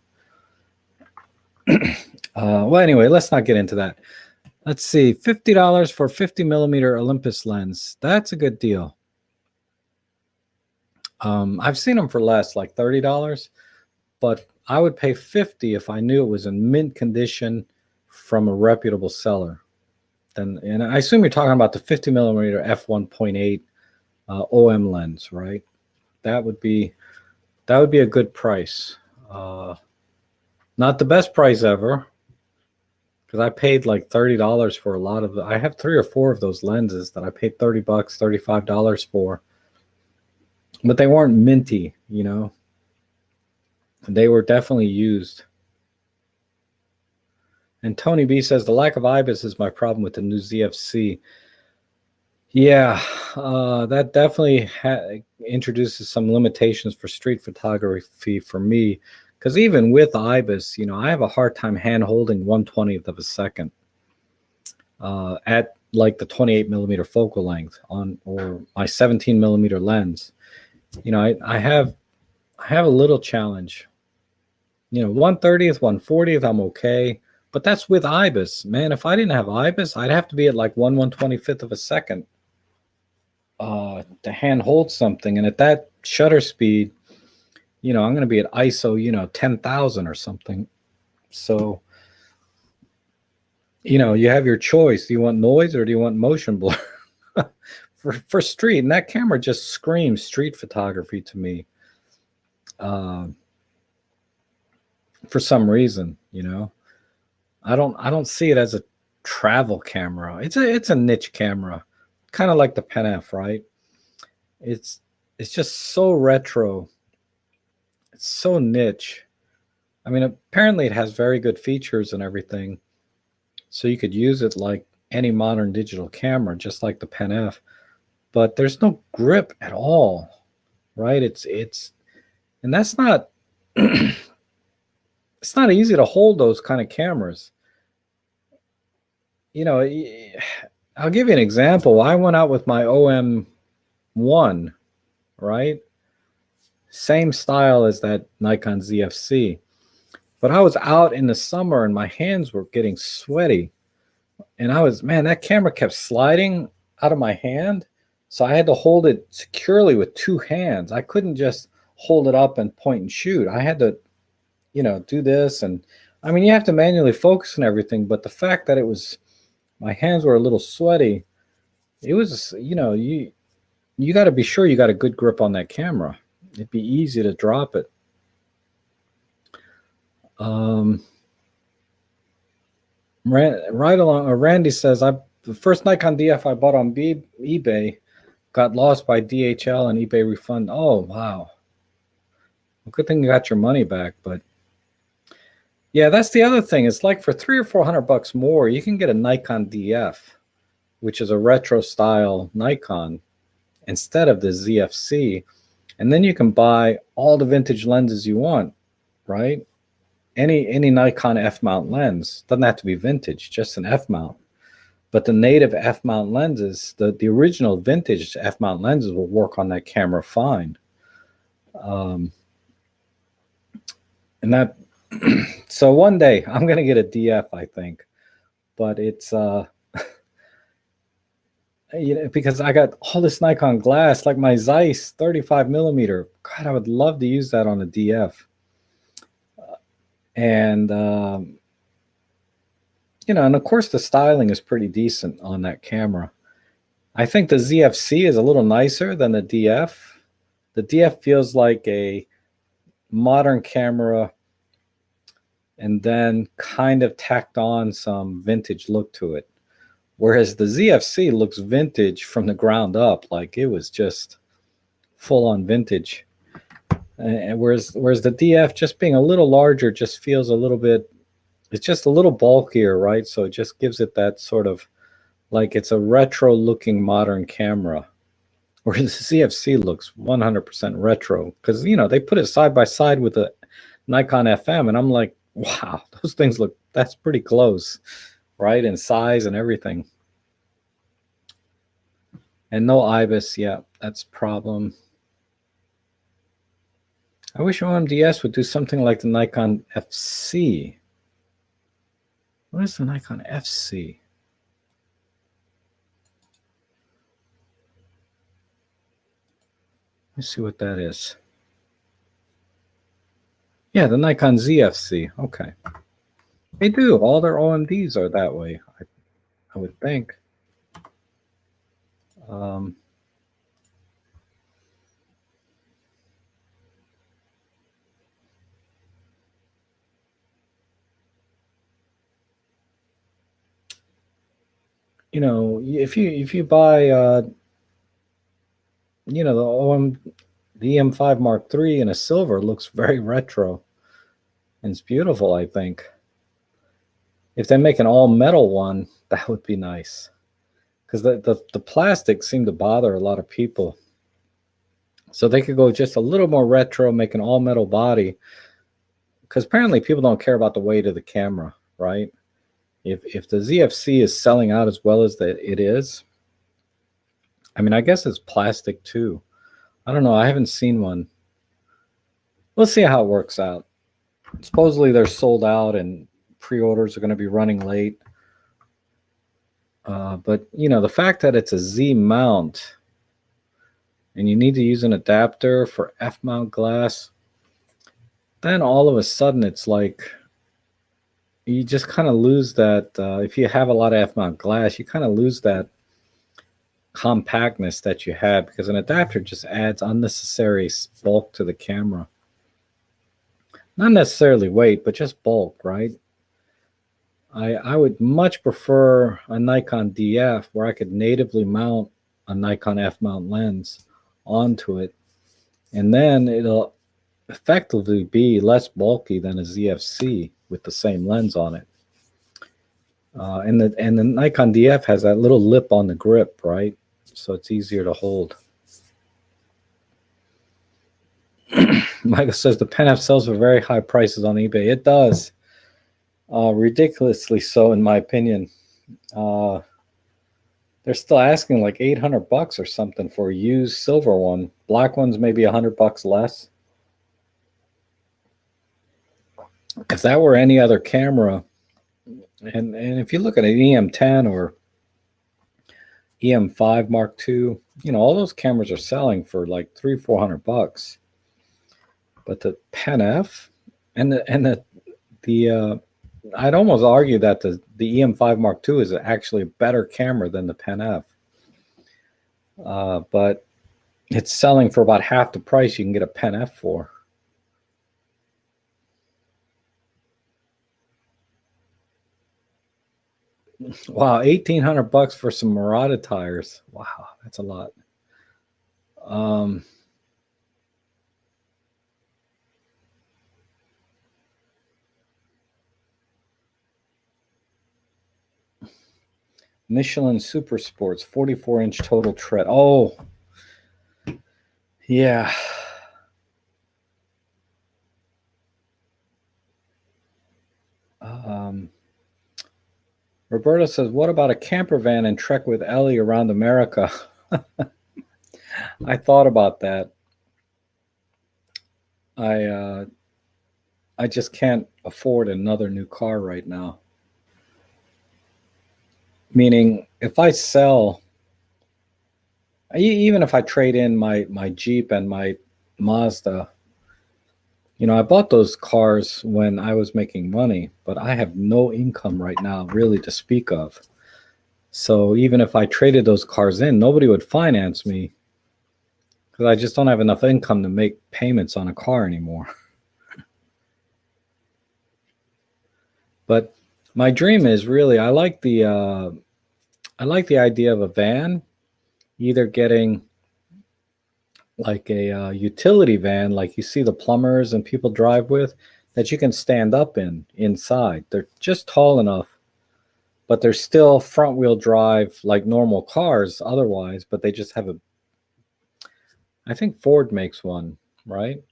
Well, anyway, let's not get into that. Let's see, $50 for 50 millimeter Olympus lens. That's a good deal. I've seen them for less, like $30, but I would pay $50 if I knew it was in mint condition from a reputable seller. Then, and I assume you're talking about the 50 millimeter f1.8 OM lens, right? That would be a good price. Not the best price ever, because I paid like $30 for a lot of I have 3 or 4 of those lenses that I paid $30, $35 for, but they weren't minty, you know. They were definitely used. And Tony B says the lack of IBIS is my problem with the new ZFC. Yeah, that definitely introduces some limitations for street photography for me. Because even with IBIS, I have a hard time hand holding 1/20th of a second at like the 28 millimeter focal length on or my 17 millimeter lens. I have a little challenge. 1/30th, 1/40th, I'm okay. But that's with IBIS. Man, if I didn't have IBIS, I'd have to be at like 1/125th of a second to hand hold something. And at that shutter speed, I'm going to be at ISO, 10,000 or something. So, you have your choice. Do you want noise or do you want motion blur? for street? And that camera just screams street photography to me. For some reason, I don't see it as a travel camera. It's a niche camera, kind of like the Pen F, right? It's it's just so retro. It's so niche. I mean, apparently it has very good features and everything, so you could use it like any modern digital camera, just like the Pen F. But there's no grip at all, right? And that's not it's not easy to hold those kind of cameras. You know, I'll give you an example. I went out with my OM1, right? Same style as that Nikon ZFC. But I was out in the summer and my hands were getting sweaty. And man, that camera kept sliding out of my hand. So I had to hold it securely with two hands. I couldn't just hold it up and point and shoot. I had to, do this. And I mean, you have to manually focus and everything. But the fact that my hands were a little sweaty, it was, you got to be sure you got a good grip on that camera. It'd be easy to drop it. Right along, Randy says, the first Nikon DF I bought on eBay got lost by DHL and eBay refund. Oh, wow. Well, good thing you got your money back. But yeah, that's the other thing. It's like for $300 or $400 more, you can get a Nikon DF, which is a retro style Nikon, instead of the ZFC. And then you can buy all the vintage lenses you want, right? Any Nikon F-mount lens. Doesn't have to be vintage, just an F-mount. But the native F-mount lenses, the original vintage F-mount lenses will work on that camera fine. And that, so one day I'm going to get a DF, I think. But it's, because I got all this Nikon glass, like my Zeiss 35 millimeter. God, I would love to use that on a DF. And, and of course the styling is pretty decent on that camera. I think the ZFC is a little nicer than the DF. The DF feels like a modern camera and then kind of tacked on some vintage look to it. Whereas the ZFC looks vintage from the ground up, like it was just full on vintage. And whereas the DF, just being a little larger, just feels a little bit, it's just a little bulkier, right? So it just gives it that sort of, like it's a retro looking modern camera. Whereas the ZFC looks 100% retro, because, they put it side by side with the Nikon FM, and I'm like, wow, those things that's pretty close, right? In size and everything. And no IBIS, yeah, that's a problem. I wish OMDS would do something like the Nikon FC. What is the Nikon FC? Let's see what that is. Yeah, the Nikon ZFC. Okay. They do. All their OMDs are that way, I would think. If you buy the EM5 Mark III in a silver, looks very retro. And it's beautiful, I think. If they make an all metal one, that would be nice. because the plastics seem to bother a lot of people. So they could go just a little more retro, make an all metal body, because apparently people don't care about the weight of the camera, right? If the ZFC is selling out as well as it is, I mean, I guess it's plastic too. I don't know. I haven't seen one. We'll see how it works out. Supposedly they're sold out and pre-orders are going to be running late. But the fact that it's a Z mount and you need to use an adapter for F mount glass, then all of a sudden it's like you just kind of lose that. If you have a lot of F mount glass, you kind of lose that compactness that you had, because an adapter just adds unnecessary bulk to the camera. Not necessarily weight, but just bulk, right? I would much prefer a Nikon DF where I could natively mount a Nikon F mount lens onto it, and then it'll effectively be less bulky than a ZFC with the same lens on it. And the Nikon DF has that little lip on the grip, right? So it's easier to hold. Michael says the Pen F sells for very high prices on eBay. It does. Ridiculously so, in my opinion. They're still asking like $800 or something for a used silver one. Black one's maybe $100 less. If that were any other camera, and if you look at an EM10 or EM5 Mark II, all those cameras are selling for like $300-400. But the Pen F and the I'd almost argue that the EM5 Mark II is actually a better camera than the Pen F. But it's selling for about half the price you can get a Pen F for. Wow, $1,800 for some Murata tires. Wow, that's a lot. Michelin Super Sports, 44-inch total tread. Oh, yeah. Roberto says, what about a camper van and trek with Ellie around America? I thought about that. I just can't afford another new car right now. Meaning, if I sell, even if I trade in my Jeep and my Mazda, I bought those cars when I was making money, but I have no income right now really to speak of. So even if I traded those cars in, nobody would finance me because I just don't have enough income to make payments on a car anymore. But my dream is really, I like the idea of a van, either getting like a utility van, like you see the plumbers and people drive with, that you can stand up inside. They're just tall enough, but they're still front wheel drive like normal cars otherwise, but they just have I think Ford makes one, right?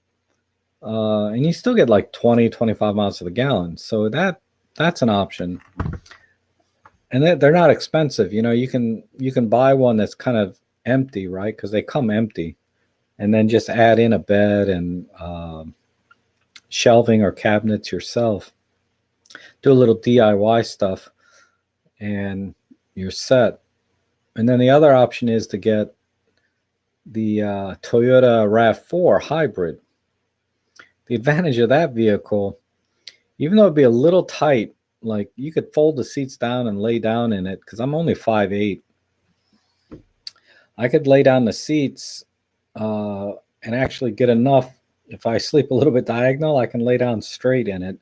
And you still get like 20-25 miles to the gallon. So that's an option. And they're not expensive. You can buy one that's kind of empty, right? Because they come empty. And then just add in a bed and shelving or cabinets yourself. Do a little DIY stuff, and you're set. And then the other option is to get the Toyota RAV4 hybrid. The advantage of that vehicle, even though it'd be a little tight, like you could fold the seats down and lay down in it, because I'm only 5'8". I could lay down the seats and actually get enough. If I sleep a little bit diagonal, I can lay down straight in it.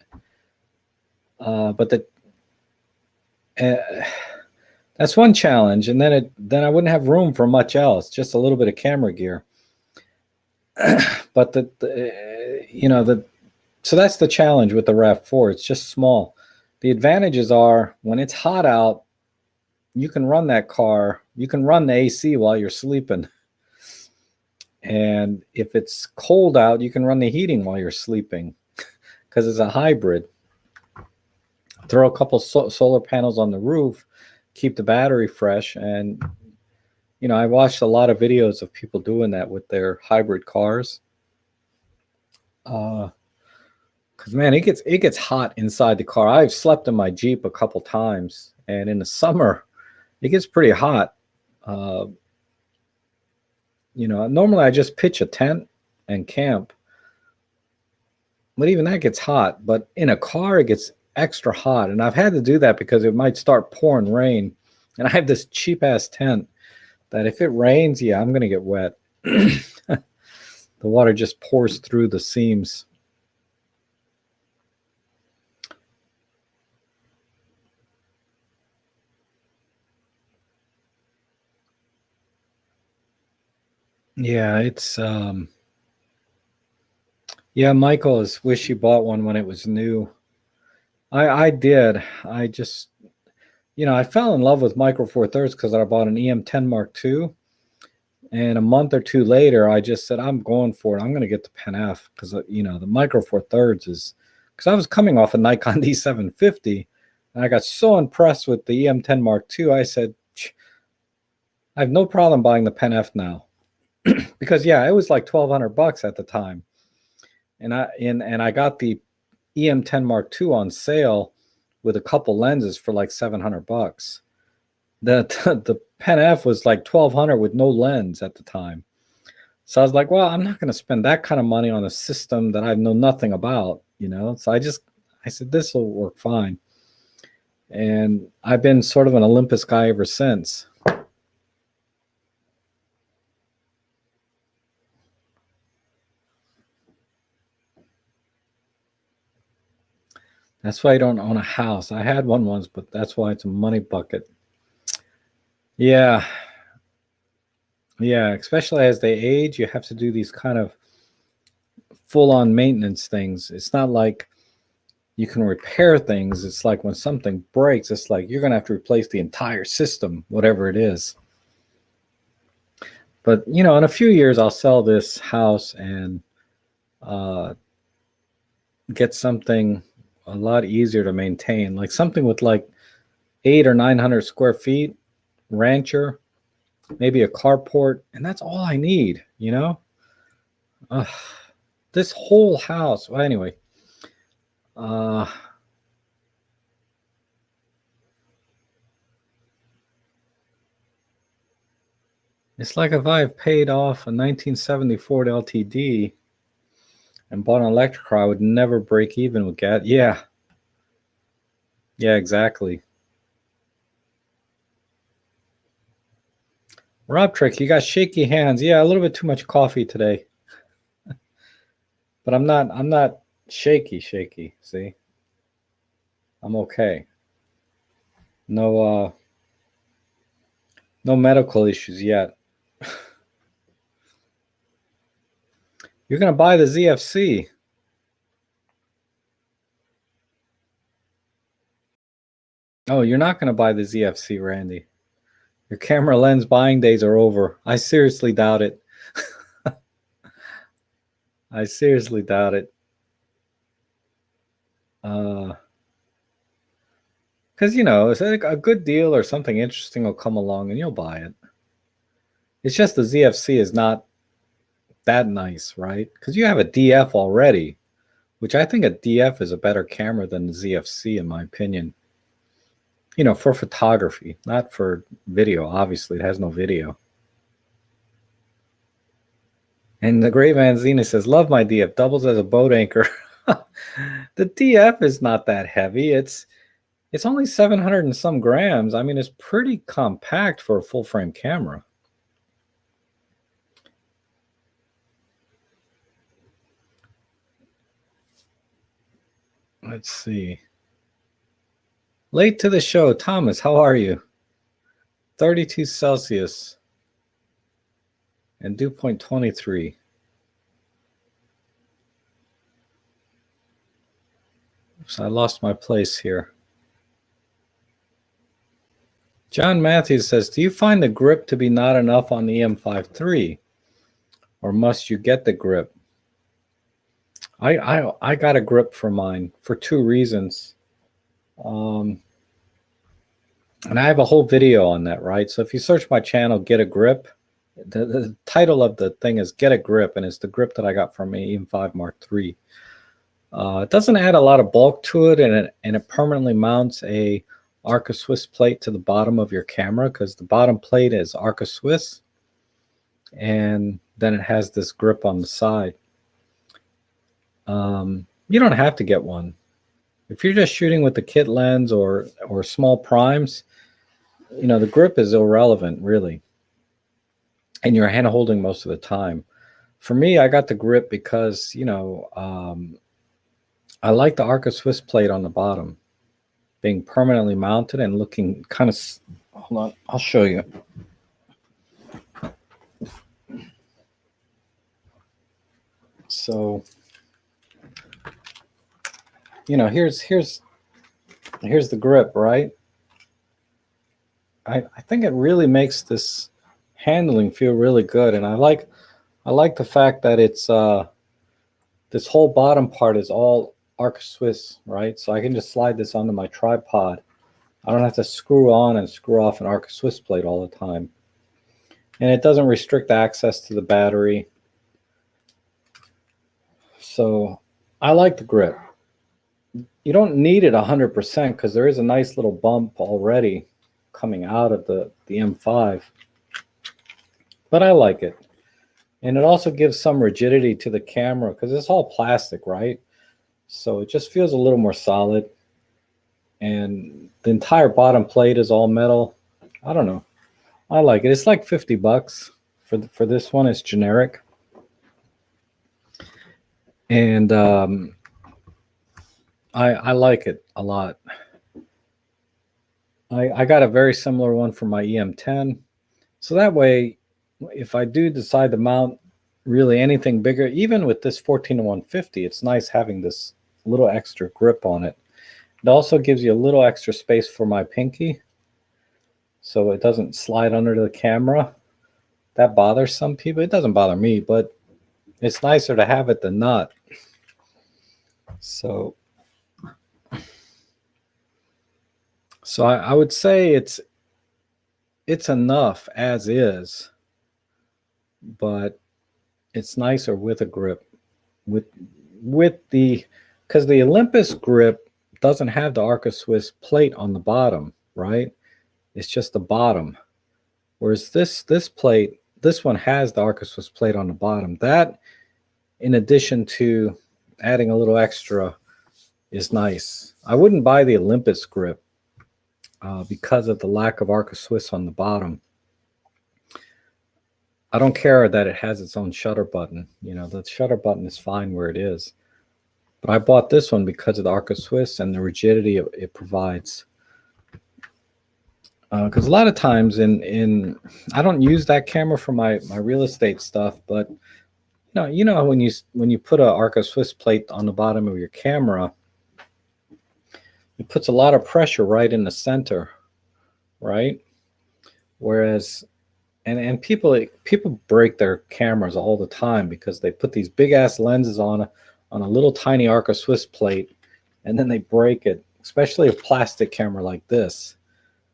But that's one challenge, and then I wouldn't have room for much else, just a little bit of camera gear. But so that's the challenge with the RAV4. It's just small. The advantages are when it's hot out, you can run that car You can run the AC while you're sleeping. And if it's cold out, you can run the heating while you're sleeping because it's a hybrid. Throw a couple solar panels on the roof, keep the battery fresh. And, I watched a lot of videos of people doing that with their hybrid cars. Because man, it gets hot inside the car. I've slept in my Jeep a couple times, and in the summer, it gets pretty hot. Uh, Normally I just pitch a tent and camp, but even that gets hot. But in a car, it gets extra hot, and I've had to do that because it might start pouring rain, and I have this cheap ass tent that if it rains, yeah, I'm gonna get wet. The water just pours through the seams. Yeah, it's yeah, Michael is wish he bought one when it was new. I did. I just I fell in love with Micro Four Thirds because I bought an EM10 Mark II, and a month or two later, I just said I'm going for it. I'm going to get the Pen F because the Micro Four Thirds is because I was coming off a Nikon D750, and I got so impressed with the EM10 Mark II. I said I have no problem buying the Pen F now because yeah, it was like $1,200 at the time, and I got the EM10 Mark II on sale with a couple lenses for like $700. The Pen F was like $1,200 with no lens at the time. So I was like, well, I'm not going to spend that kind of money on a system that I know nothing about, So I said this will work fine, and I've been sort of an Olympus guy ever since. That's why I don't own a house. I had one once, but that's why it's a money bucket. Yeah. Yeah. Especially as they age, you have to do these kind of full on maintenance things. It's not like you can repair things. It's like when something breaks, it's like you're going to have to replace the entire system, whatever it is. But, in a few years, I'll sell this house and uh, get something a lot easier to maintain, like something with like 800 or 900 square feet, rancher, maybe a carport, and that's all I need, Ugh, this whole house. Well, anyway, uh, it's like if I have paid off a 1970 Ford LTD and bought an electric car, I would never break even with gas. Yeah, yeah, exactly. Rob Trick, you got shaky hands. Yeah, a little bit too much coffee today, but I'm not shaky. See, I'm okay. No, no medical issues yet. You're gonna buy the ZFC. Oh, you're not gonna buy the ZFC, Randy. Your camera lens buying days are over. I seriously doubt it. I seriously doubt it. Because it's like a good deal or something interesting will come along and you'll buy it. It's just the ZFC is not that nice, right? Because you have a DF already, which I think a DF is a better camera than the ZFC, in my opinion. For photography, not for video. Obviously, it has no video. And the Great Vanzina says, "Love my DF. Doubles as a boat anchor." The DF is not that heavy. It's only 700 and some grams. I mean, it's pretty compact for a full frame camera. Let's see. Late to the show, Thomas. How are you? 32 Celsius and dew point 23. So I lost my place here. John Matthews says, do you find the grip to be not enough on the EM5 III, or must you get the grip? I got a grip for mine for two reasons. And I have a whole video on that, right? So if you search my channel, Get a Grip, the title of the thing is Get a Grip, and it's the grip that I got from EM5 Mark III. It doesn't add a lot of bulk to it, and it permanently mounts a Arca Swiss plate to the bottom of your camera, because the bottom plate is Arca Swiss, and then it has this grip on the side. You don't have to get one. If you're just shooting with the kit lens or small primes, you know, the grip is irrelevant, really, and you're hand holding most of the time. For me, I got the grip because, you know, I like the Arca Swiss plate on the bottom being permanently mounted and looking kind of, hold on, I'll show you. So, you know, here's the grip, right? I think it really makes this handling feel really good, and I like the fact that it's this whole bottom part is all Arca Swiss, right? So I can just slide this onto my tripod. I don't have to screw on and screw off an Arca Swiss plate all the time, and it doesn't restrict access to the battery. So I like the grip. You don't need it 100% because there is a nice little bump already coming out of the M5, but I like it. And it also gives some rigidity to the camera because it's all plastic, right? So it just feels a little more solid. And the entire bottom plate is all metal. I don't know. I like it. It's like $50 for this one. It's generic. And I like it a lot. I got a very similar one for my EM10. So that way, if I do decide to mount really anything bigger, even with this 14-150, it's nice having this little extra grip on it. It also gives you a little extra space for my pinky, so it doesn't slide under the camera. That bothers some people. It doesn't bother me, but it's nicer to have it than not. So I would say it's enough as is, but it's nicer with a grip. With the, because the Olympus grip doesn't have the Arca Swiss plate on the bottom, right? It's just the bottom. Whereas this plate, this one has the Arca Swiss plate on the bottom. That, in addition to adding a little extra, is nice. I wouldn't buy the Olympus grip because of the lack of Arca Swiss on the bottom. I don't care that it has its own shutter button. You know, the shutter button is fine where it is. But I bought this one because of the Arca Swiss and the rigidity it provides. Because a lot of times I don't use that camera for my real estate stuff, but you know when you put a Arca Swiss plate on the bottom of your camera, it puts a lot of pressure right in the center, right? Whereas and people break their cameras all the time because they put these big ass lenses on a little tiny Arca Swiss plate, and then they break it, especially a plastic camera like this.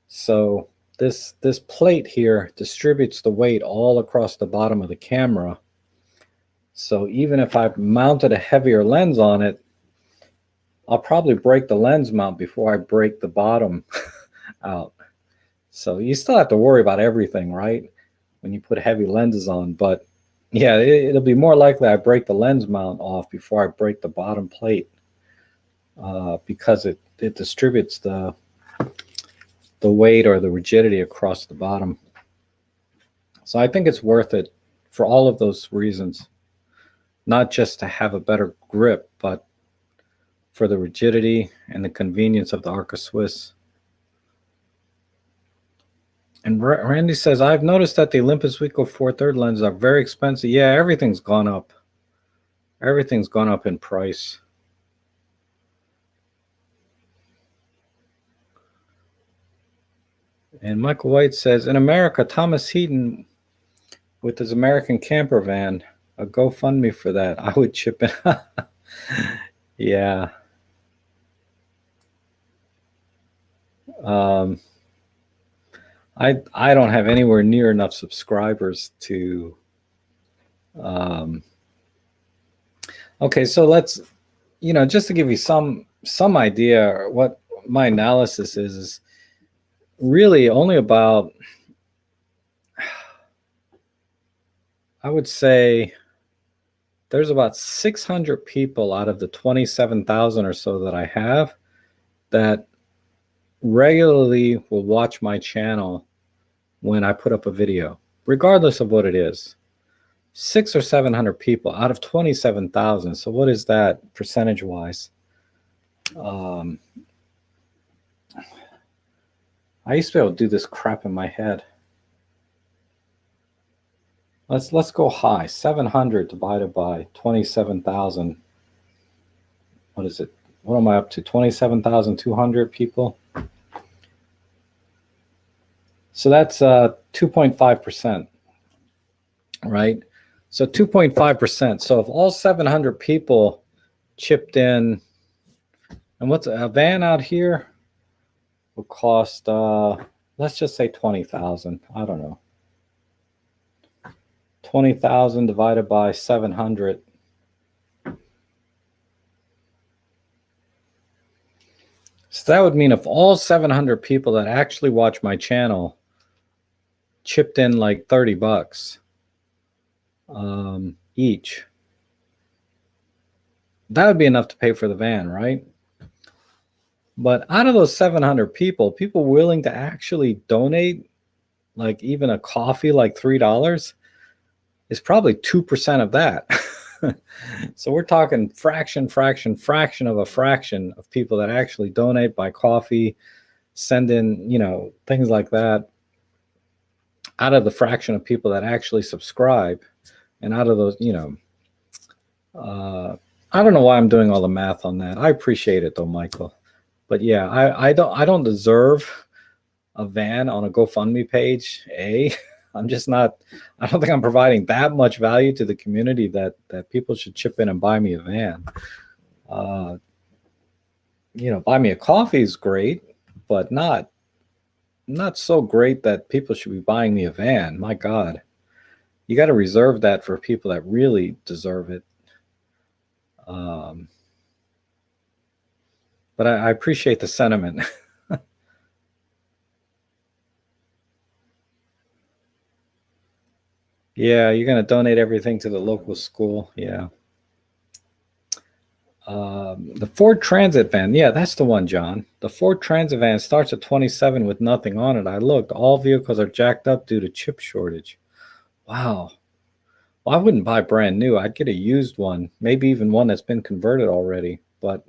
So this plate here distributes the weight all across the bottom of the camera. So even if I've mounted a heavier lens on it, I'll probably break the lens mount before I break the bottom out. So you still have to worry about everything, right, when you put heavy lenses on. But yeah, it'll be more likely I break the lens mount off before I break the bottom plate because it distributes the weight or the rigidity across the bottom. So I think it's worth it for all of those reasons, not just to have a better grip, but for the rigidity and the convenience of the Arca Swiss. And Randy says, I've noticed that the Olympus Ricoh 4/3 lenses are very expensive. Yeah, everything's gone up. Everything's gone up in price. And Michael White says, in America, Thomas Heaton with his American camper van, a GoFundMe for that. I would chip in. Yeah. Um, I don't have anywhere near enough subscribers to. Um, okay, so let's, just to give you some idea what my analysis is really only about, I would say there's about 600 people out of the 27,000 or so that I have that regularly will watch my channel when I put up a video, regardless of what it is. 600 or 700 people out of 27,000. So what is that percentage wise? I used to be able to do this crap in my head. Let's go high. 700 divided by 27,000. What is it? What am I up to? 27,200 people. So that's 2.5%, right? So 2.5%. So if all 700 people chipped in, and what's a van out here will cost, let's just say 20,000. I don't know. 20,000 divided by 700. So that would mean if all 700 people that actually watch my channel chipped in like $30 each, that would be enough to pay for the van, right? But out of those 700 people willing to actually donate, like even a coffee, like $3, is probably 2% of that. So we're talking fraction of a fraction of people that actually donate, buy coffee, send in, things like that, out of the fraction of people that actually subscribe. And out of those, I don't know why I'm doing all the math on that. I appreciate it though, Michael. But yeah, I don't deserve a van on a GoFundMe page. I'm just not. I don't think I'm providing that much value to the community that people should chip in and buy me a van. Buy me a coffee is great, but not so great that people should be buying me a van. My God, you got to reserve that for people that really deserve it. But I appreciate the sentiment. Yeah, you're going to donate everything to the local school. Yeah. The Ford Transit van. Yeah, that's the one, John. The Ford Transit van starts at 27 with nothing on it. I looked. All vehicles are jacked up due to chip shortage. Wow. Well, I wouldn't buy brand new. I'd get a used one, maybe even one that's been converted already. But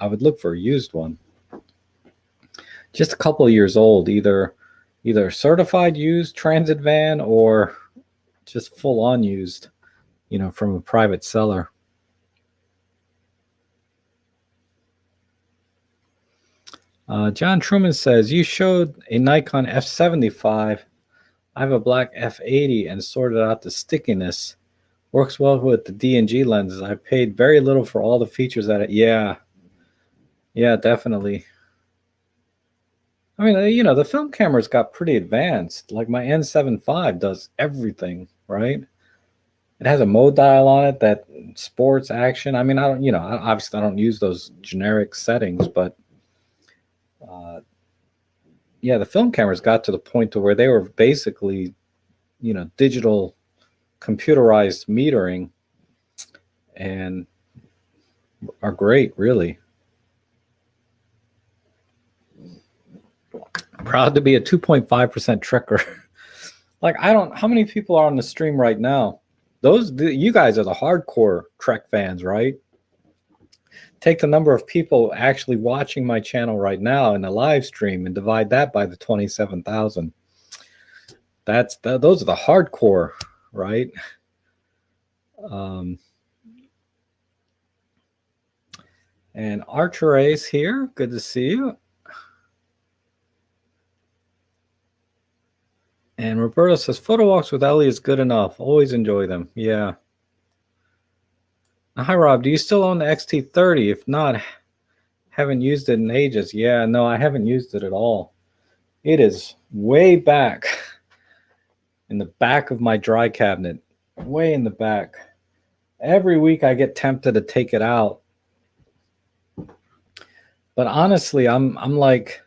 I would look for a used one. Just a couple of years old, either certified used transit van or just full on used, from a private seller. John Truman says, you showed a Nikon F75. I have a black F80 and sorted out the stickiness. Works well with the D&G lenses. I paid very little for all the features that it. Yeah, definitely. I mean, the film camera's got pretty advanced. Like my N7V does everything, right? It has a mode dial on it that sports, action. I mean, I don't, obviously I don't use those generic settings, but yeah, the film cameras got to the point to where they were basically, digital computerized metering and are great, really. Proud to be a 2.5% trekker. Like, how many people are on the stream right now? You guys are the hardcore Trek fans, right? Take the number of people actually watching my channel right now in the live stream and divide that by the 27,000. Those are the hardcore, right? And Archer Ace here. Good to see you. And Roberto says, photo walks with Ellie is good enough. Always enjoy them. Yeah. Hi, Rob. Do you still own the XT30? If not, haven't used it in ages. Yeah, no, I haven't used it at all. It is way back in the back of my dry cabinet, way in the back. Every week I get tempted to take it out. But honestly, I'm like,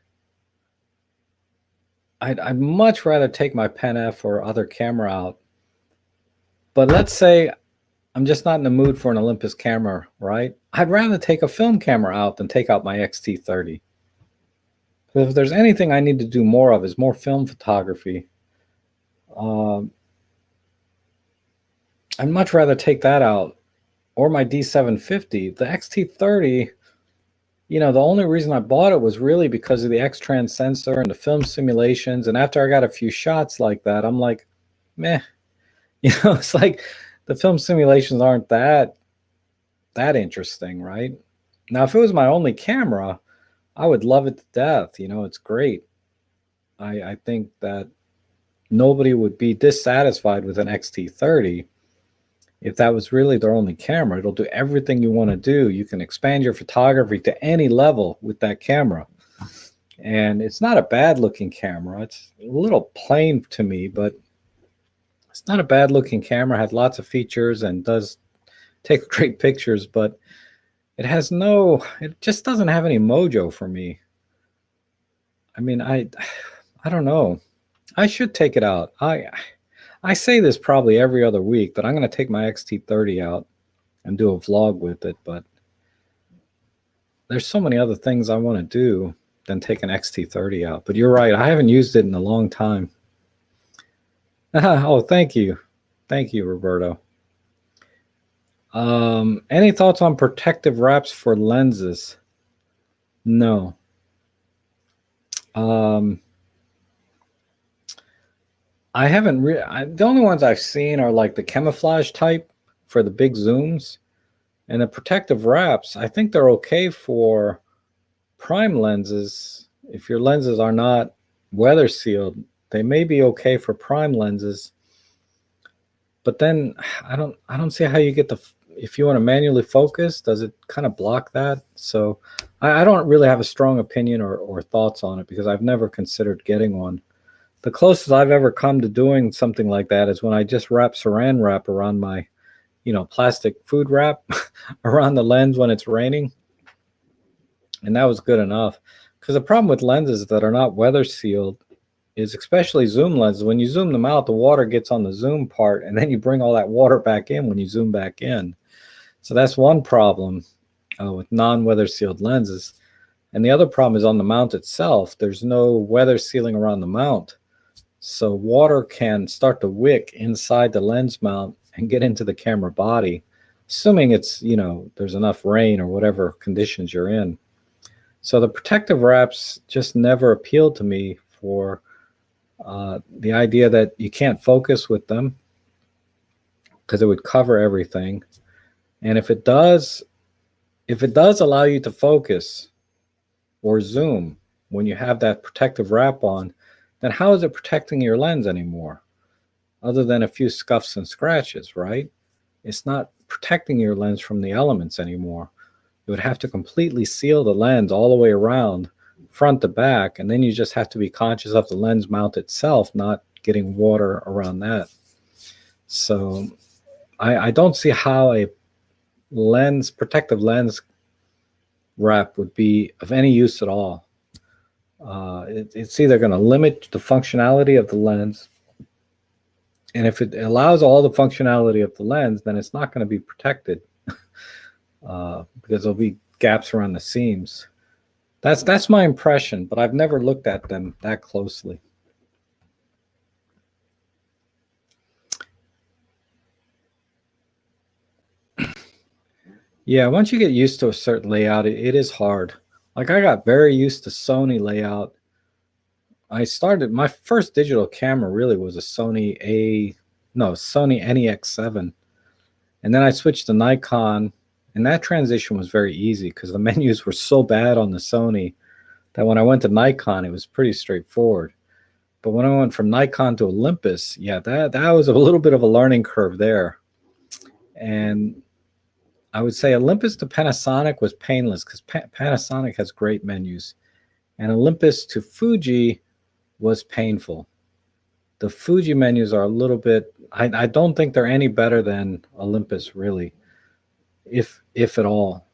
I'd much rather take my Pen F or other camera out. But let's say I'm just not in the mood for an Olympus camera, right? I'd rather take a film camera out than take out my XT30. Because if there's anything I need to do more of is more film photography. I'd much rather take that out, or my D750. The XT30, the only reason I bought it was really because of the X-Trans sensor and the film simulations. And after I got a few shots like that, I'm like, meh. It's like the film simulations aren't that interesting, right? Now, if it was my only camera, I would love it to death. It's great. I think that nobody would be dissatisfied with an XT30 if that was really their only camera. It'll do everything you want to do. You can expand your photography to any level with that camera. And it's not a bad looking camera. It's a little plain to me, but it's not a bad looking camera. It has lots of features and does take great pictures, but it just doesn't have any mojo for me. I mean, I don't know. I should take it out. I say this probably every other week, that I'm going to take my XT30 out and do a vlog with it, but there's so many other things I want to do than take an XT30 out. But you're right, I haven't used it in a long time. Oh, thank you. Thank you, Roberto. Any thoughts on protective wraps for lenses? No. I haven't the only ones I've seen are like the camouflage type for the big zooms, and the protective wraps. I think they're okay for prime lenses. If your lenses are not weather sealed, they may be okay for prime lenses. But then I don't see how you get if you want to manually focus, does it kind of block that? So I don't really have a strong opinion or thoughts on it, because I've never considered getting one. The closest I've ever come to doing something like that is when I just wrap saran wrap around my, plastic food wrap around the lens when it's raining. And that was good enough. Because the problem with lenses that are not weather sealed is, especially zoom lenses, when you zoom them out, the water gets on the zoom part, and then you bring all that water back in when you zoom back in. So that's one problem with non-weather sealed lenses. And the other problem is on the mount itself. There's no weather sealing around the mount. So water can start to wick inside the lens mount and get into the camera body, assuming it's, there's enough rain or whatever conditions you're in. So the protective wraps just never appealed to me for the idea that you can't focus with them, because it would cover everything. And if it does allow you to focus or zoom when you have that protective wrap on, then how is it protecting your lens anymore? Other than a few scuffs and scratches, right? It's not protecting your lens from the elements anymore. You would have to completely seal the lens all the way around, front to back, and then you just have to be conscious of the lens mount itself not getting water around that. So I don't see how a protective lens wrap would be of any use at all. It's either going to limit the functionality of the lens, and if it allows all the functionality of the lens, then it's not going to be protected because there'll be gaps around the seams. That's my impression, but I've never looked at them that closely. Yeah, once you get used to a certain layout, it is hard. Like, I got very used to Sony layout. My first digital camera really was a Sony NEX7. And then I switched to Nikon, and that transition was very easy because the menus were so bad on the Sony that when I went to Nikon, it was pretty straightforward. But when I went from Nikon to Olympus, yeah, that was a little bit of a learning curve there. And I would say Olympus to Panasonic was painless because Panasonic has great menus. And Olympus to Fuji was painful. The Fuji menus are a little bit, I don't think they're any better than Olympus, really, if at all.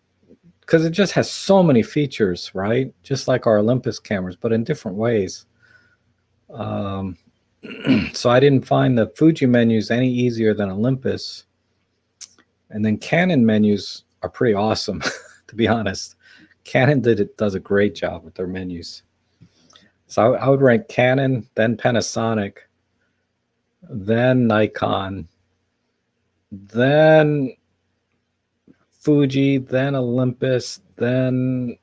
Because it just has so many features, right? Just like our Olympus cameras, but in different ways. So I didn't find the Fuji menus any easier than Olympus. And then Canon menus are pretty awesome, to be honest. Canon does a great job with their menus. So I would rank Canon, then Panasonic, then Nikon, then Fuji, then Olympus, then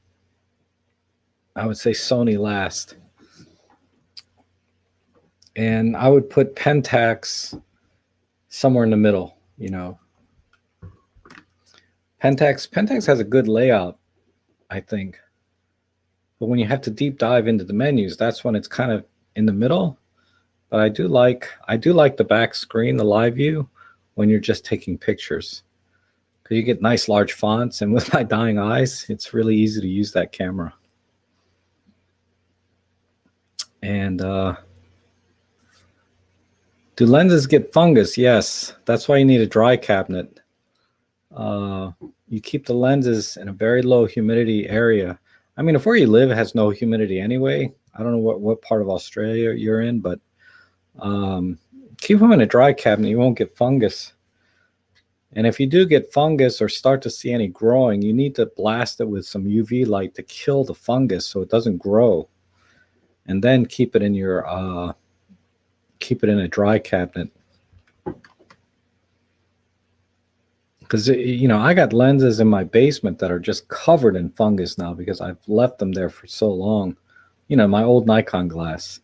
I would say Sony last. And I would put Pentax somewhere in the middle, you know. Pentax has a good layout, I think. But when you have to deep dive into the menus, that's when it's kind of in the middle. But I do like the back screen, the live view, when you're just taking pictures. Because you get nice large fonts, and with my dying eyes, it's really easy to use that camera. And do lenses get fungus? Yes, that's why you need a dry cabinet. You keep the lenses in a very low humidity area. I mean, if where you live has no humidity anyway, I don't know what part of Australia you're in, but keep them in a dry cabinet. You won't get fungus. And if you do get fungus or start to see any growing, you need to blast it with some UV light to kill the fungus so it doesn't grow. And then keep it in your keep it in a dry cabinet. Because, you know, I got lenses in my basement that are just covered in fungus now because I've left them there for so long. You know, my old Nikon glass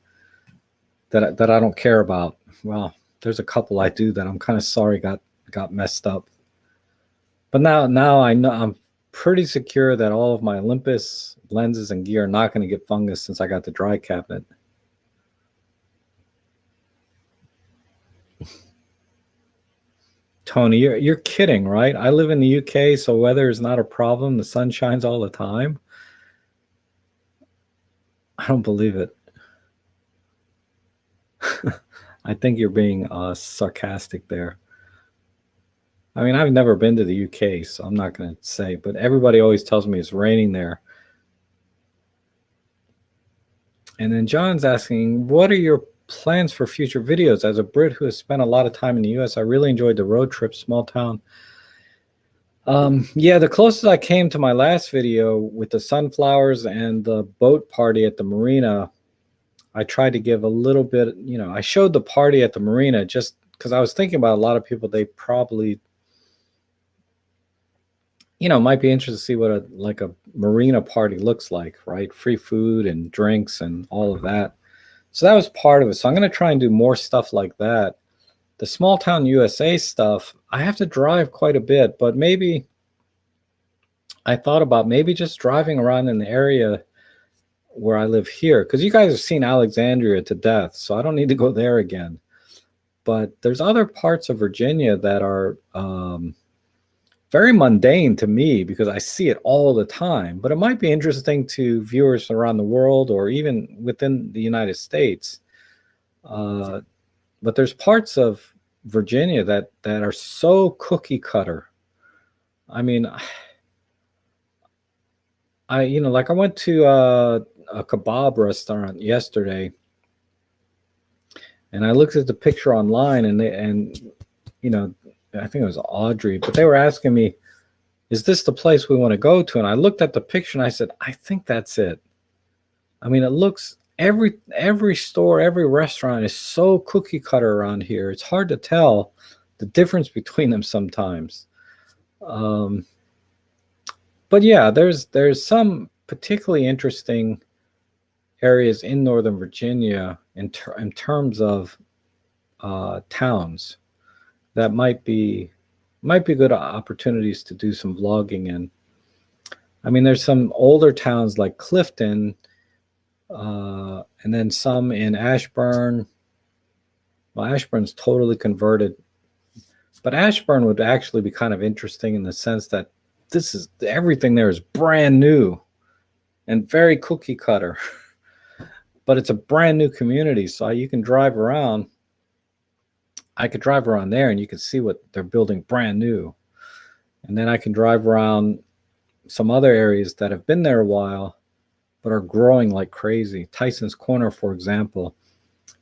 that I don't care about. Well, there's a couple I do that I'm kind of sorry got messed up. But now I know I'm pretty secure that all of my Olympus lenses and gear are not going to get fungus since I got the dry cabinet. Tony, you're kidding, right? I live in the UK, so weather is not a problem. The sun shines all the time. I don't believe it. I think you're being sarcastic there. I mean, I've never been to the UK, so I'm not going to say, but everybody always tells me it's raining there. And then John's asking, what are your plans for future videos? As a Brit who has spent a lot of time in the US, I really enjoyed the road trip, small town. Yeah, the closest I came to my last video with the sunflowers and the boat party at the marina, I tried to give a little bit, you know, I showed the party at the marina just because I was thinking about a lot of people, they probably, you know, might be interested to see what a marina party looks like, right? Free food and drinks and all of that. So that was part of it. So I'm going to try and do more stuff like that. The small town USA stuff, I have to drive quite a bit, but maybe I thought about maybe just driving around in the area where I live here, because you guys have seen Alexandria to death, so I don't need to go there again. But there's other parts of Virginia that are very mundane to me because I see it all the time, but it might be interesting to viewers around the world or even within the United States. But there's parts of Virginia that are so cookie cutter. I mean, you know, like I went to a kebab restaurant yesterday, and I looked at the picture online, and you know, I think it was Audrey, but they were asking me, is this the place we want to go to? And I looked at the picture and I said, I think that's it. I mean, it looks, every store, every restaurant is so cookie cutter around here. It's hard to tell the difference between them sometimes. But yeah, there's some particularly interesting areas in Northern Virginia in terms of towns that might be good opportunities to do some vlogging in. I mean, there's some older towns like Clifton and then some in Ashburn. Well, Ashburn's totally converted, but Ashburn would actually be kind of interesting in the sense that this is everything there is brand new and very cookie cutter, but it's a brand new community, so you can drive around. I could drive around there and you can see what they're building brand new. And then I can drive around some other areas that have been there a while but are growing like crazy. Tyson's Corner, for example,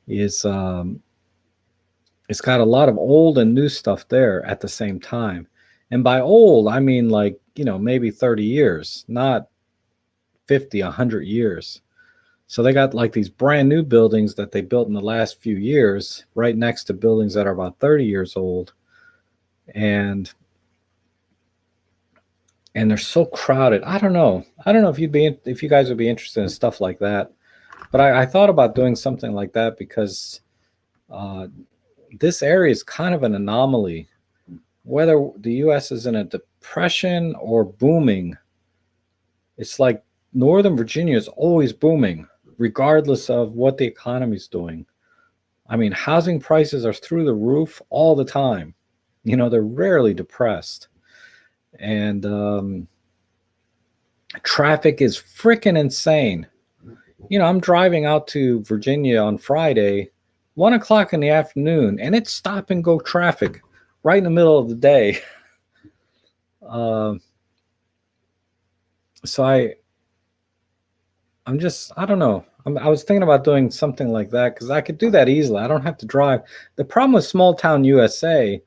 is it's got a lot of old and new stuff there at the same time. And by old, I mean like, maybe 30 years, not 50, 100 years. So they got like these brand new buildings that they built in the last few years right next to buildings that are about 30 years old. And they're so crowded. I don't know if you guys would be interested in stuff like that. But I thought about doing something like that because this area is kind of an anomaly. Whether the U.S. is in a depression or booming, it's like Northern Virginia is always booming, regardless of what the economy is doing. I mean, housing prices are through the roof all the time. They're rarely depressed. And traffic is freaking insane. I'm driving out to Virginia on Friday, 1 o'clock in the afternoon, and it's stop and go traffic right in the middle of the day. So I don't know. I was thinking about doing something like that because I could do that easily. I don't have to drive. The problem with small town USA,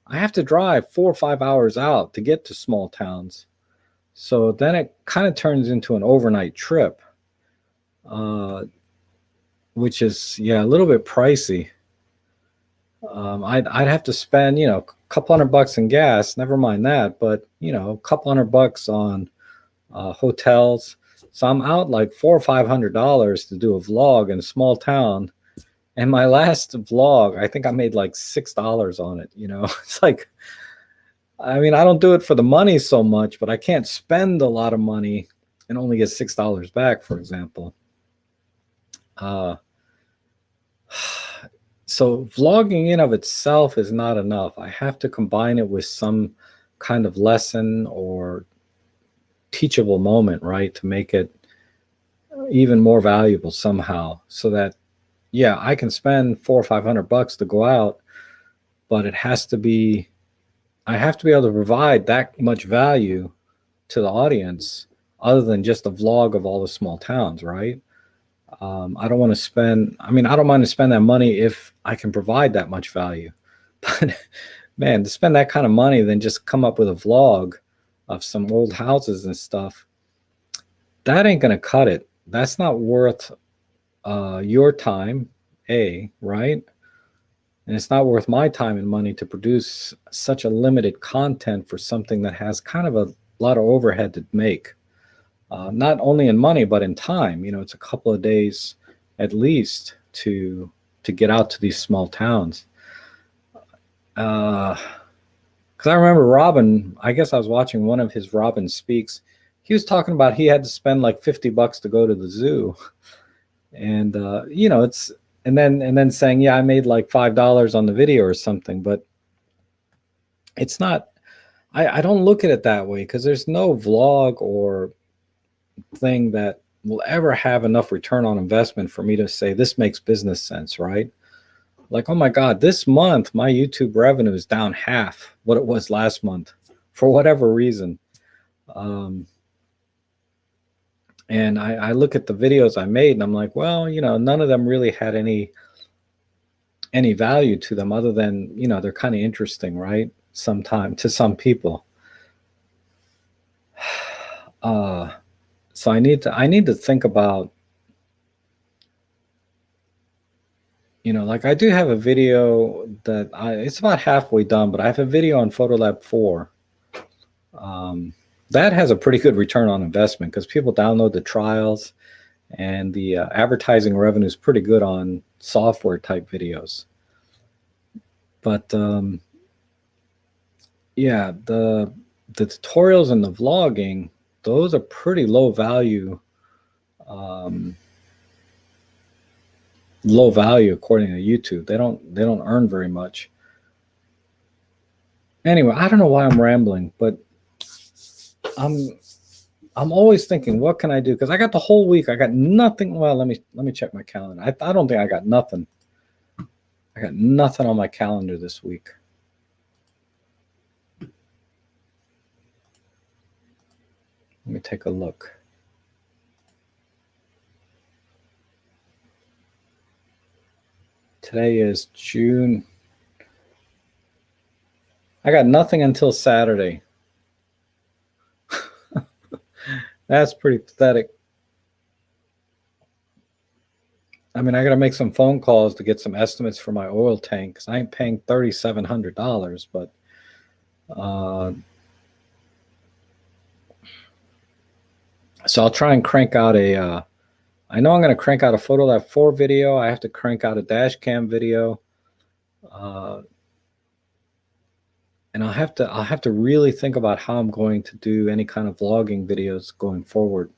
I have to drive 4 or 5 hours out to get to small towns. So then it kind of turns into an overnight trip, which is, a little bit pricey. I'd have to spend, a couple $100 in gas, never mind that, but, a couple $100 on hotels. So I'm out like $400 or $500 to do a vlog in a small town. And my last vlog, I think I made like $6 on it. It's like, I mean, I don't do it for the money so much, but I can't spend a lot of money and only get $6 back, for example. So vlogging in of itself is not enough. I have to combine it with some kind of lesson or teachable moment, right, to make it even more valuable somehow, so that I can spend $400 or $500 to go out, but I have to be able to provide that much value to the audience other than just a vlog of all the small towns, right? I don't want to spend, I don't mind to spend that money if I can provide that much value. But man, to spend that kind of money, then just come up with a vlog of some old houses and stuff, that ain't going to cut it. That's not worth your time, right? And it's not worth my time and money to produce such a limited content for something that has kind of a lot of overhead to make. Not only in money, but in time. It's a couple of days at least to get out to these small towns. Because I remember Robin, I guess I was watching one of his Robin Speaks. He was talking about he had to spend like $50 to go to the zoo. And, it's, and then saying, I made like $5 on the video or something, but it's not, I don't look at it that way because there's no vlog or thing that will ever have enough return on investment for me to say this makes business sense, right? Like, oh my God, this month my YouTube revenue is down half what it was last month for whatever reason. And I look at the videos I made and I'm like, well, none of them really had any value to them other than, they're kind of interesting, right? Sometime to some people. So I need to think about, like I do have a video that it's about halfway done, but I have a video on Photolab 4. That has a pretty good return on investment because people download the trials and the advertising revenue is pretty good on software type videos. But the tutorials and the vlogging, those are pretty low value low value according to YouTube. They don't earn very much. Anyway, I don't know why I'm rambling, but I'm I'm always thinking, what can I do? Because I got the whole week. I got nothing. Well, let me check my calendar. I don't think I got nothing. I got nothing on my calendar this week. Let me take a look. Today is June. I got nothing until Saturday. That's pretty pathetic. I mean, I got to make some phone calls to get some estimates for my oil tank because I ain't paying $3,700. But so I'll try and crank out a. I know I'm going to crank out a Photolab 4 video. I have to crank out a dash cam video. And I'll have to really think about how I'm going to do any kind of vlogging videos going forward.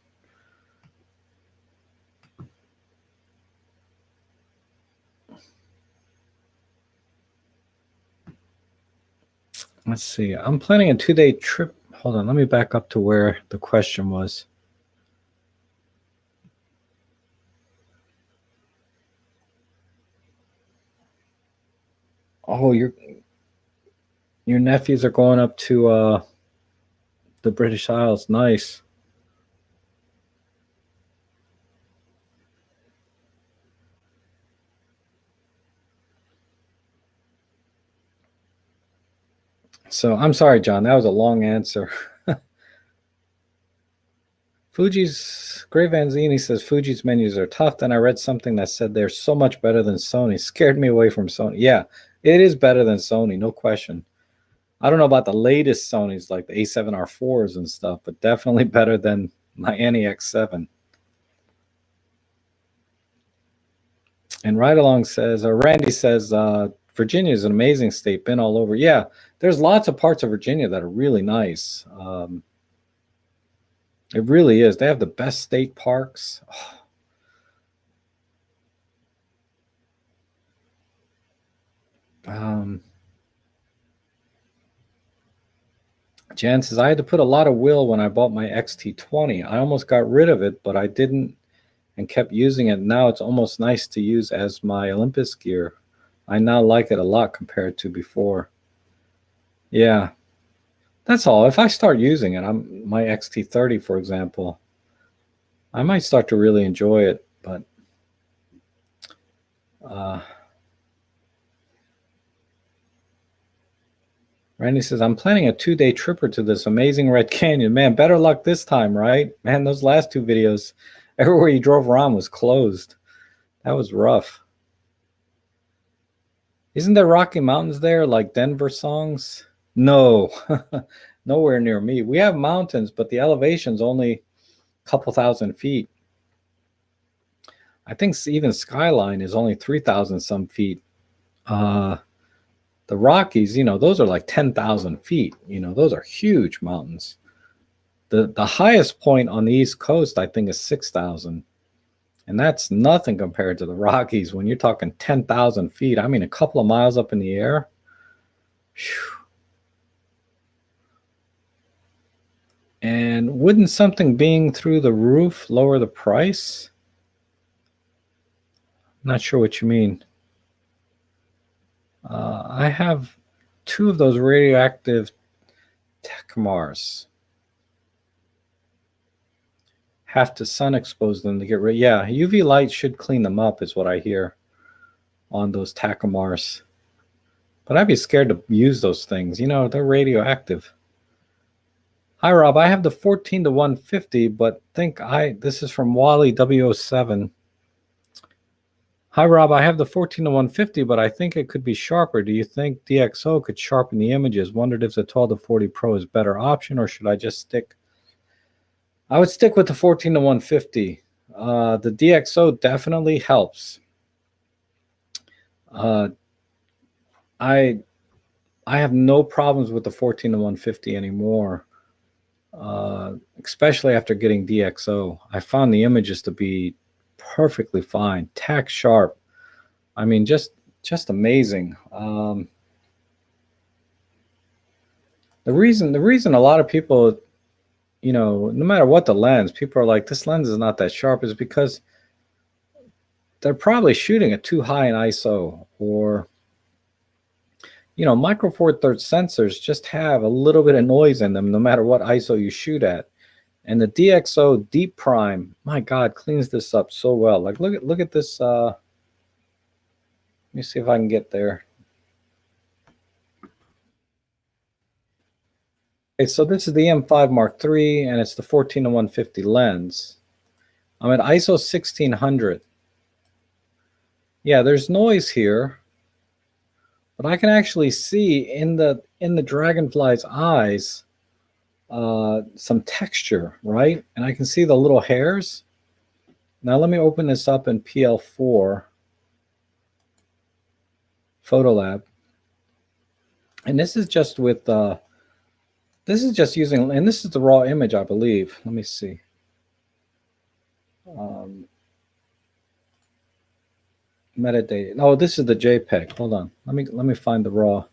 Let's see. I'm planning a 2-day trip. Hold on. Let me back up to where the question was. Oh, your nephews are going up to the British Isles. Nice. So I'm sorry, John. That was a long answer. Fuji's Gray Vanzini says Fuji's menus are tough. Then I read something that said they're so much better than Sony. Scared me away from Sony. Yeah, it is better than Sony, no question. I don't know about the latest Sonys like the A7R4s and stuff, but definitely better than my NEX7. And Right Along says, or Randy says, Virginia is an amazing state. Been all over. Yeah, there's lots of parts of Virginia that are really nice. It really is. They have the best state parks. Jan says, I had to put a lot of will when I bought my XT20. I almost got rid of it, but I didn't and kept using it. Now it's almost nice to use as my Olympus gear. I now like it a lot compared to before. Yeah, that's all. If I start using it, my XT30, for example, I might start to really enjoy it. But Randy says, I'm planning a 2-day tripper to this amazing Red Canyon. Man, better luck this time, right? Man, those last 2 videos, everywhere you drove around was closed. That was rough. Isn't there Rocky Mountains there, like Denver songs? No, nowhere near me. We have mountains, but the elevation's only a couple thousand feet. I think even Skyline is only 3,000 some feet. The Rockies, those are like 10,000 feet. Those are huge mountains. The highest point on the East Coast, I think, is 6,000. And that's nothing compared to the Rockies. When you're talking 10,000 feet, I mean, a couple of miles up in the air. Whew. And wouldn't something being through the roof lower the price? I'm not sure what you mean. I have 2 of those radioactive Tacomars. Have to sun expose them to get rid. Yeah, UV light should clean them up, is what I hear on those Tacomars. But I'd be scared to use those things. They're radioactive. Hi, Rob. I have the 14-150, but this is from Wally W07. Hi, Rob. I have the 14-150, but I think it could be sharper. Do you think DxO could sharpen the images? Wondered if the 12-40 Pro is a better option, or should I just stick? I would stick with the 14-150. The DxO definitely helps. I have no problems with the 14-150 anymore, especially after getting DxO. I found the images to be perfectly fine, tack sharp. I mean, just amazing. The reason a lot of people, no matter what the lens, people are like, this lens is not that sharp, is because they're probably shooting at too high an ISO, or micro four thirds sensors just have a little bit of noise in them no matter what ISO you shoot at. And the DxO Deep Prime, my God, cleans this up so well. Like, look at this. Let me see if I can get there. Okay, so this is the M5 Mark III, and it's the 14-150 lens. I'm at ISO 1600. Yeah, there's noise here, but I can actually see in the dragonfly's eyes some texture, right? And I can see the little hairs. Now let me open this up in PL4 Photolab, and this is just with this is just using, and this is the raw image, I believe. Let me see. Metadata. Oh, this is the JPEG. Hold on. Let me find the raw.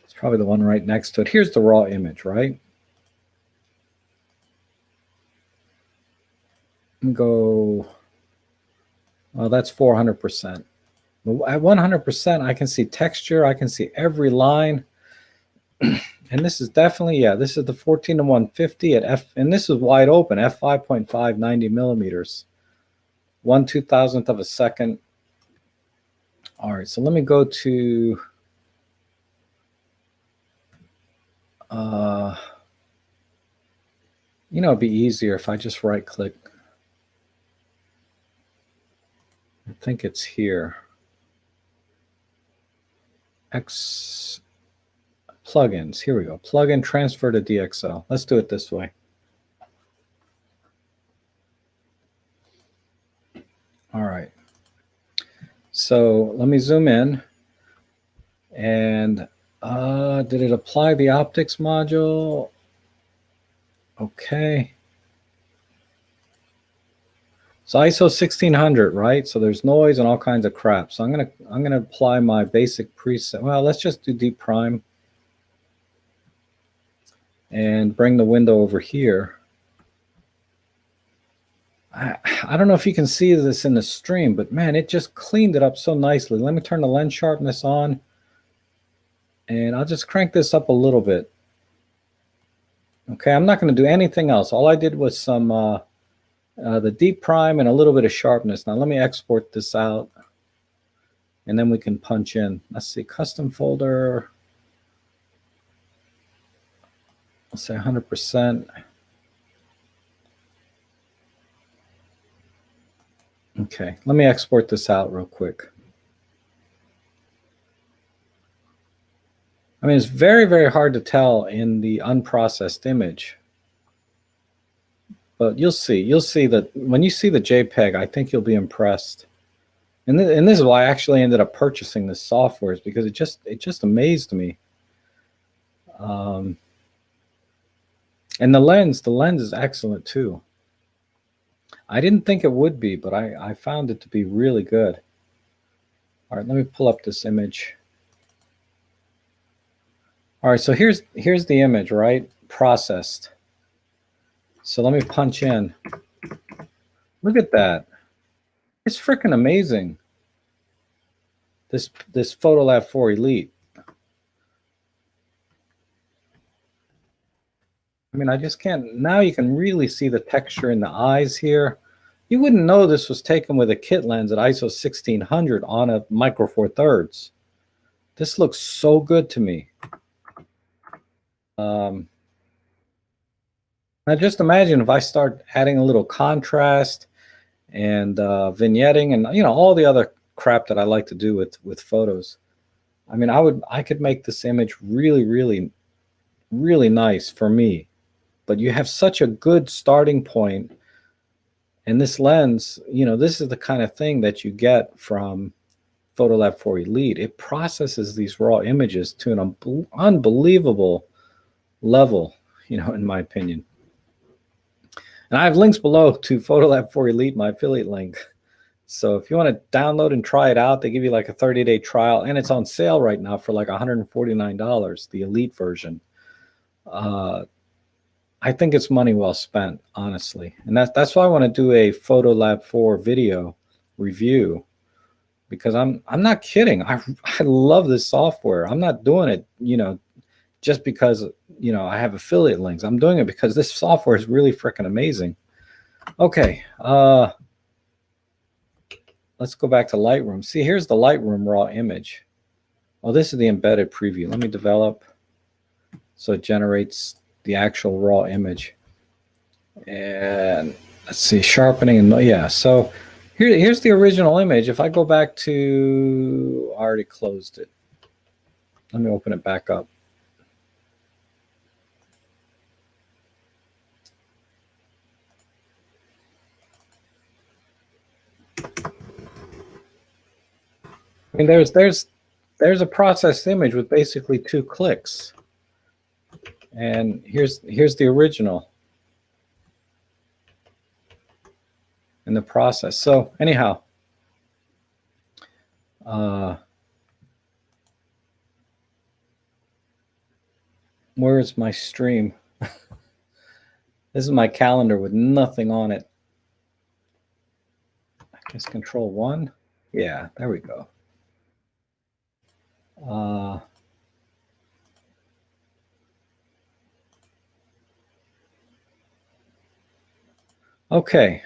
It's probably the one right next to it. Here's the raw image, right? And go. Oh, that's 400%. At 100%, I can see texture. I can see every line. And this is definitely, yeah, this is the 14-150 at f, and this is wide open, f5.5, 90 millimeters, 1/2000th of a second. All right, so let me go to it'd be easier if I just right click. I think it's here. X plugins. Here we go. Plugin transfer to DxO. Let's do it this way. All right. So let me zoom in. And did it apply the optics module? Okay. So ISO 1600, right? So there's noise and all kinds of crap. So I'm gonna apply my basic preset. Well, let's just do deep prime and bring the window over here. I don't know if you can see this in the stream, but man, it just cleaned it up so nicely. Let me turn the lens sharpness on, and I'll just crank this up a little bit. Okay, I'm not going to do anything else. All I did was some the deep prime and a little bit of sharpness. Now let me export this out, and then we can punch in. Let's see, custom folder. Let's say 100%. Okay, let me export this out real quick. I mean, it's very, very hard to tell in the unprocessed image. But you'll see that when you see the JPEG, I think you'll be impressed. And this is why I actually ended up purchasing this software, is because it just amazed me. And the lens is excellent too. I didn't think it would be, but I found it to be really good. All right, let me pull up this image. All right, so here's the image, right? Processed. So let me punch in. Look at that. It's freaking amazing. This Photolab 4 Elite. I mean, I just can't. Now you can really see the texture in the eyes here. You wouldn't know this was taken with a kit lens at ISO 1600 on a micro four thirds. This looks so good to me. Now just imagine if I start adding a little contrast and vignetting and all the other crap that I like to do with photos. I mean, I could make this image really, really, really nice for me. But you have such a good starting point, and this lens, this is the kind of thing that you get from Photolab 4 Elite. It processes these raw images to an unbelievable level, in my opinion. And I have links below to Photolab 4 Elite, my affiliate link. So if you want to download and try it out, they give you like a 30-day trial, and it's on sale right now for like $149, the elite version. I think it's money well spent, honestly. And that's why I want to do a Photolab 4 video review, because I'm not kidding. I love this software. I'm not doing it, just because, I have affiliate links. I'm doing it because this software is really freaking amazing. Okay, let's go back to Lightroom. See, here's the Lightroom raw image. Oh, this is the embedded preview. Let me develop so it generates the actual raw image. And let's see, sharpening, and yeah, so here's the original image. If I go back to, I already closed it. Let me open it back up. I mean, there's a processed image with basically 2 clicks. And here's the original in the process. So anyhow, where is my stream? This is my calendar with nothing on it. I guess Control 1. Yeah, there we go. Okay.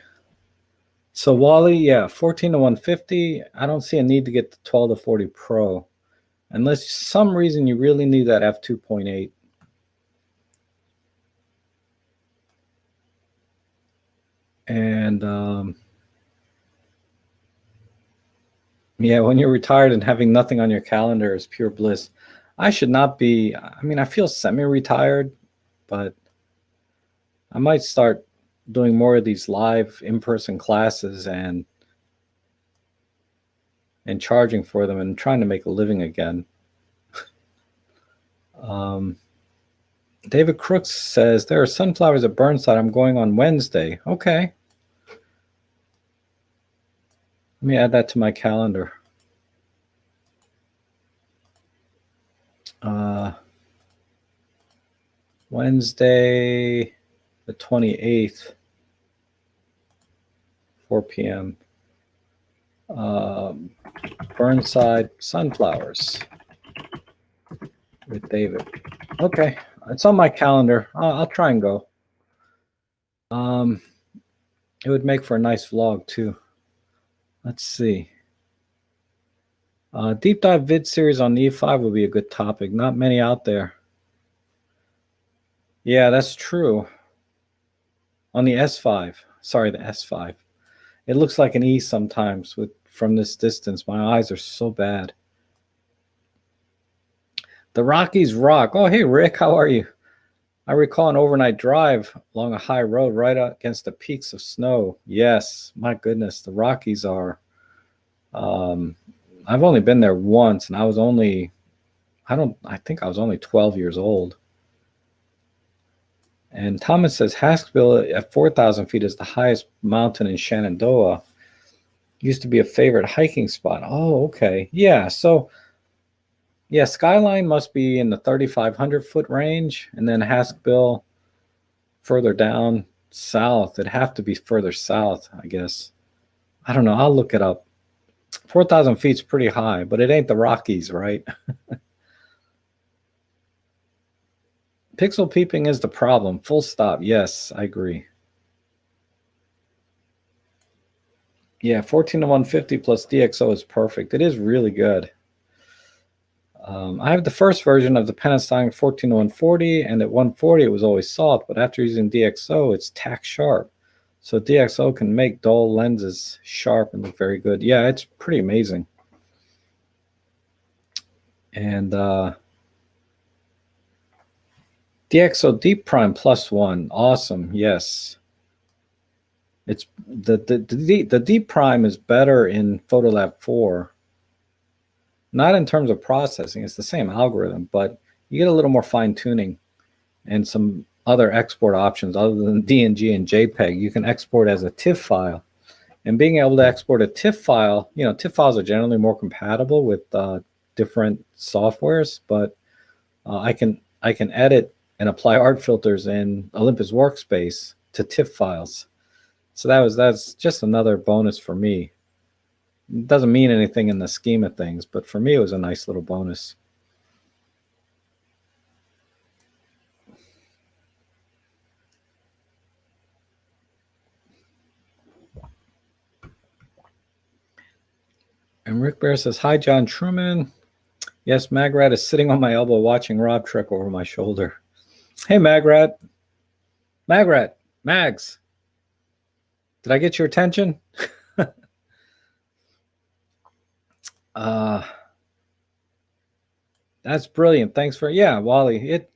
So Wally, yeah, 14 to 150. I don't see a need to get the 12 to 40 Pro, unless some reason you really need that f2.8. And yeah, when you're retired and having nothing on your calendar is pure bliss. I should not be. I mean, I feel semi-retired, but I might start doing more of these live in-person classes and charging for them and trying to make a living again. David Crooks says, there are sunflowers at Burnside. I'm going on Wednesday. Okay. Let me add that to my calendar. Wednesday, the 28th, 4 p.m. Burnside sunflowers with David. Okay, it's on my calendar. I'll try and go. It would make for a nice vlog too. Let's see. Deep dive vid series on the E5 would be a good topic. Not many out there. Yeah, that's true. On the S5, sorry, the S5. It looks like an E sometimes from this distance. My eyes are so bad. The Rockies rock. Oh, hey, Rick, how are you? I recall an overnight drive along a high road right up against the peaks of snow. Yes, my goodness, the Rockies are. I've only been there once, and I think I was only 12 years old. And Thomas says Haskellville at 4,000 feet is the highest mountain in Shenandoah. Used to be a favorite hiking spot. Oh, okay. Yeah, so yeah, Skyline must be in the 3,500 foot range, and then Haskellville further down south. It'd have to be further south, I guess. I don't know. I'll look it up. 4,000 feet's pretty high, but it ain't the Rockies, right? Pixel peeping is the problem. Full stop. Yes, I agree. Yeah, 14 to 150 plus DxO is perfect. It is really good. I have the first version of the Panasonic 14 to 140, and at 140 it was always soft, but after using DxO, it's tack sharp. So DxO can make dull lenses sharp and look very good. Yeah, it's pretty amazing. And DxO Deep Prime +1, awesome. Yes, it's the Deep Prime is better in Photolab 4. Not in terms of processing, it's the same algorithm, but you get a little more fine tuning and some other export options other than DNG and JPEG. You can export as a TIFF file, And being able to export a TIFF file, TIFF files are generally more compatible with different softwares, but I can edit and apply art filters in Olympus Workspace to TIFF files. So that's just another bonus for me. It doesn't mean anything in the scheme of things, but for me it was a nice little bonus. And Rick Bear says, "Hi, John Truman. Yes, Magrat is sitting on my elbow watching Rob Trek over my shoulder." Hey, Magrat. Mags. Did I get your attention? That's brilliant. Thanks for, Wally.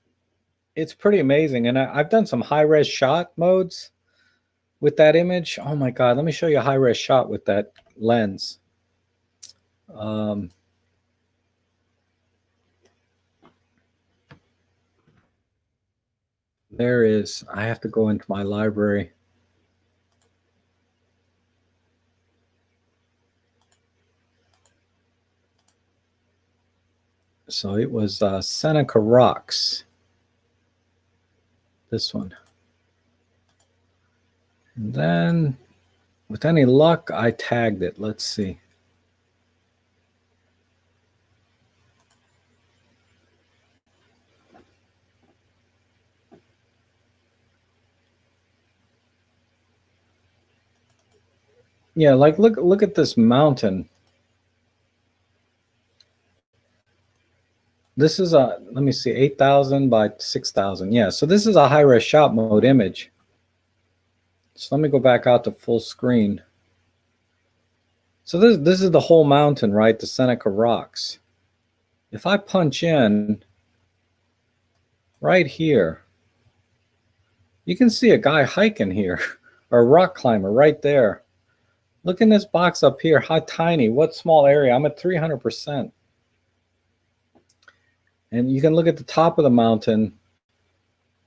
It's pretty amazing. And I've done some high-res shot modes with that image. Oh my God, let me show you a high-res shot with that lens. There is, I have to go into my library. So it was Seneca Rocks. This one. And then, with any luck, I tagged it. Let's see. Yeah, like look at this mountain. This is a, let me see, 8,000 by 6,000. Yeah, so this is a high-res shot mode image. So let me go back out to full screen. So this is the whole mountain, right? The Seneca Rocks. If I punch in right here, you can see a guy hiking here, or a rock climber right there. Look in this box up here, how tiny, what small area. I'm at 300%. And you can look at the top of the mountain.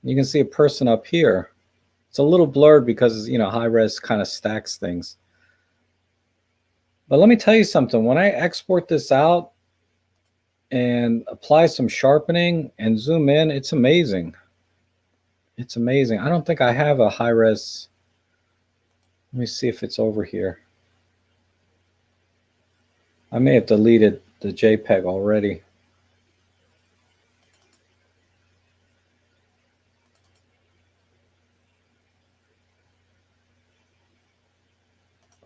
You can see a person up here. It's a little blurred because, high res kind of stacks things. But let me tell you something. When I export this out and apply some sharpening and zoom in, it's amazing. It's amazing. I don't think I have a high res. Let me see if it's over here. I may have deleted the JPEG already.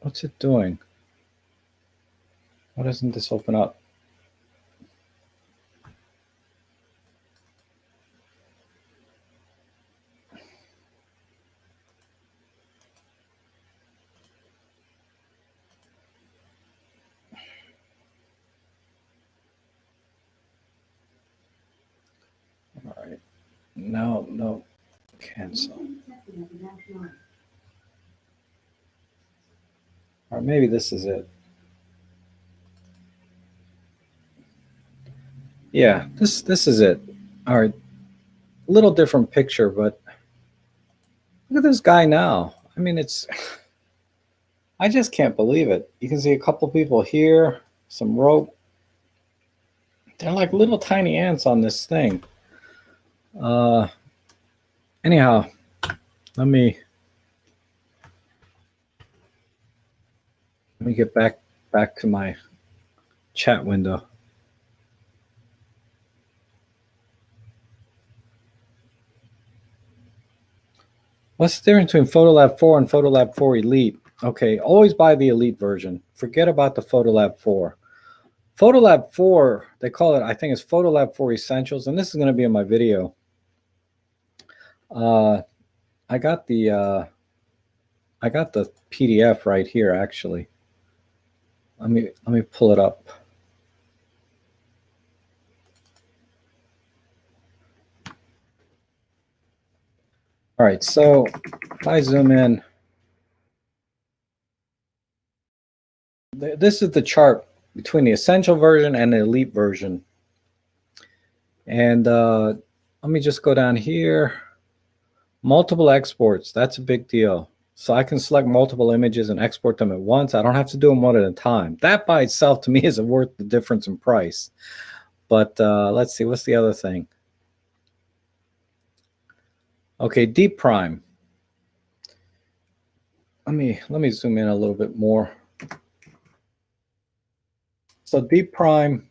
What's it doing? Why doesn't this open up? All right. No. Cancel. Or maybe this is it. Yeah, this is it. All right. A little different picture, but look at this guy now. I mean, I just can't believe it. You can see a couple people here, some rope. They're like little tiny ants on this thing. Anyhow, let me get back to my chat window. What's the difference between Photolab 4 and Photolab 4 Elite? Okay, always buy the Elite version. Forget about the Photolab 4. Photolab 4, they call it, I think it's Photolab 4 Essentials, and this is going to be in my video. I got the PDF right here, actually. Let me pull it up. All right, so if I zoom in, this is the chart between the Essential version and the Elite version. And let me just go down here. Multiple exports, that's a big deal. So I can select multiple images and export them at once. I don't have to do them one at a time. That by itself to me isn't worth the difference in price. But let's see, what's the other thing? Okay, Deep Prime. Let me zoom in a little bit more. So Deep Prime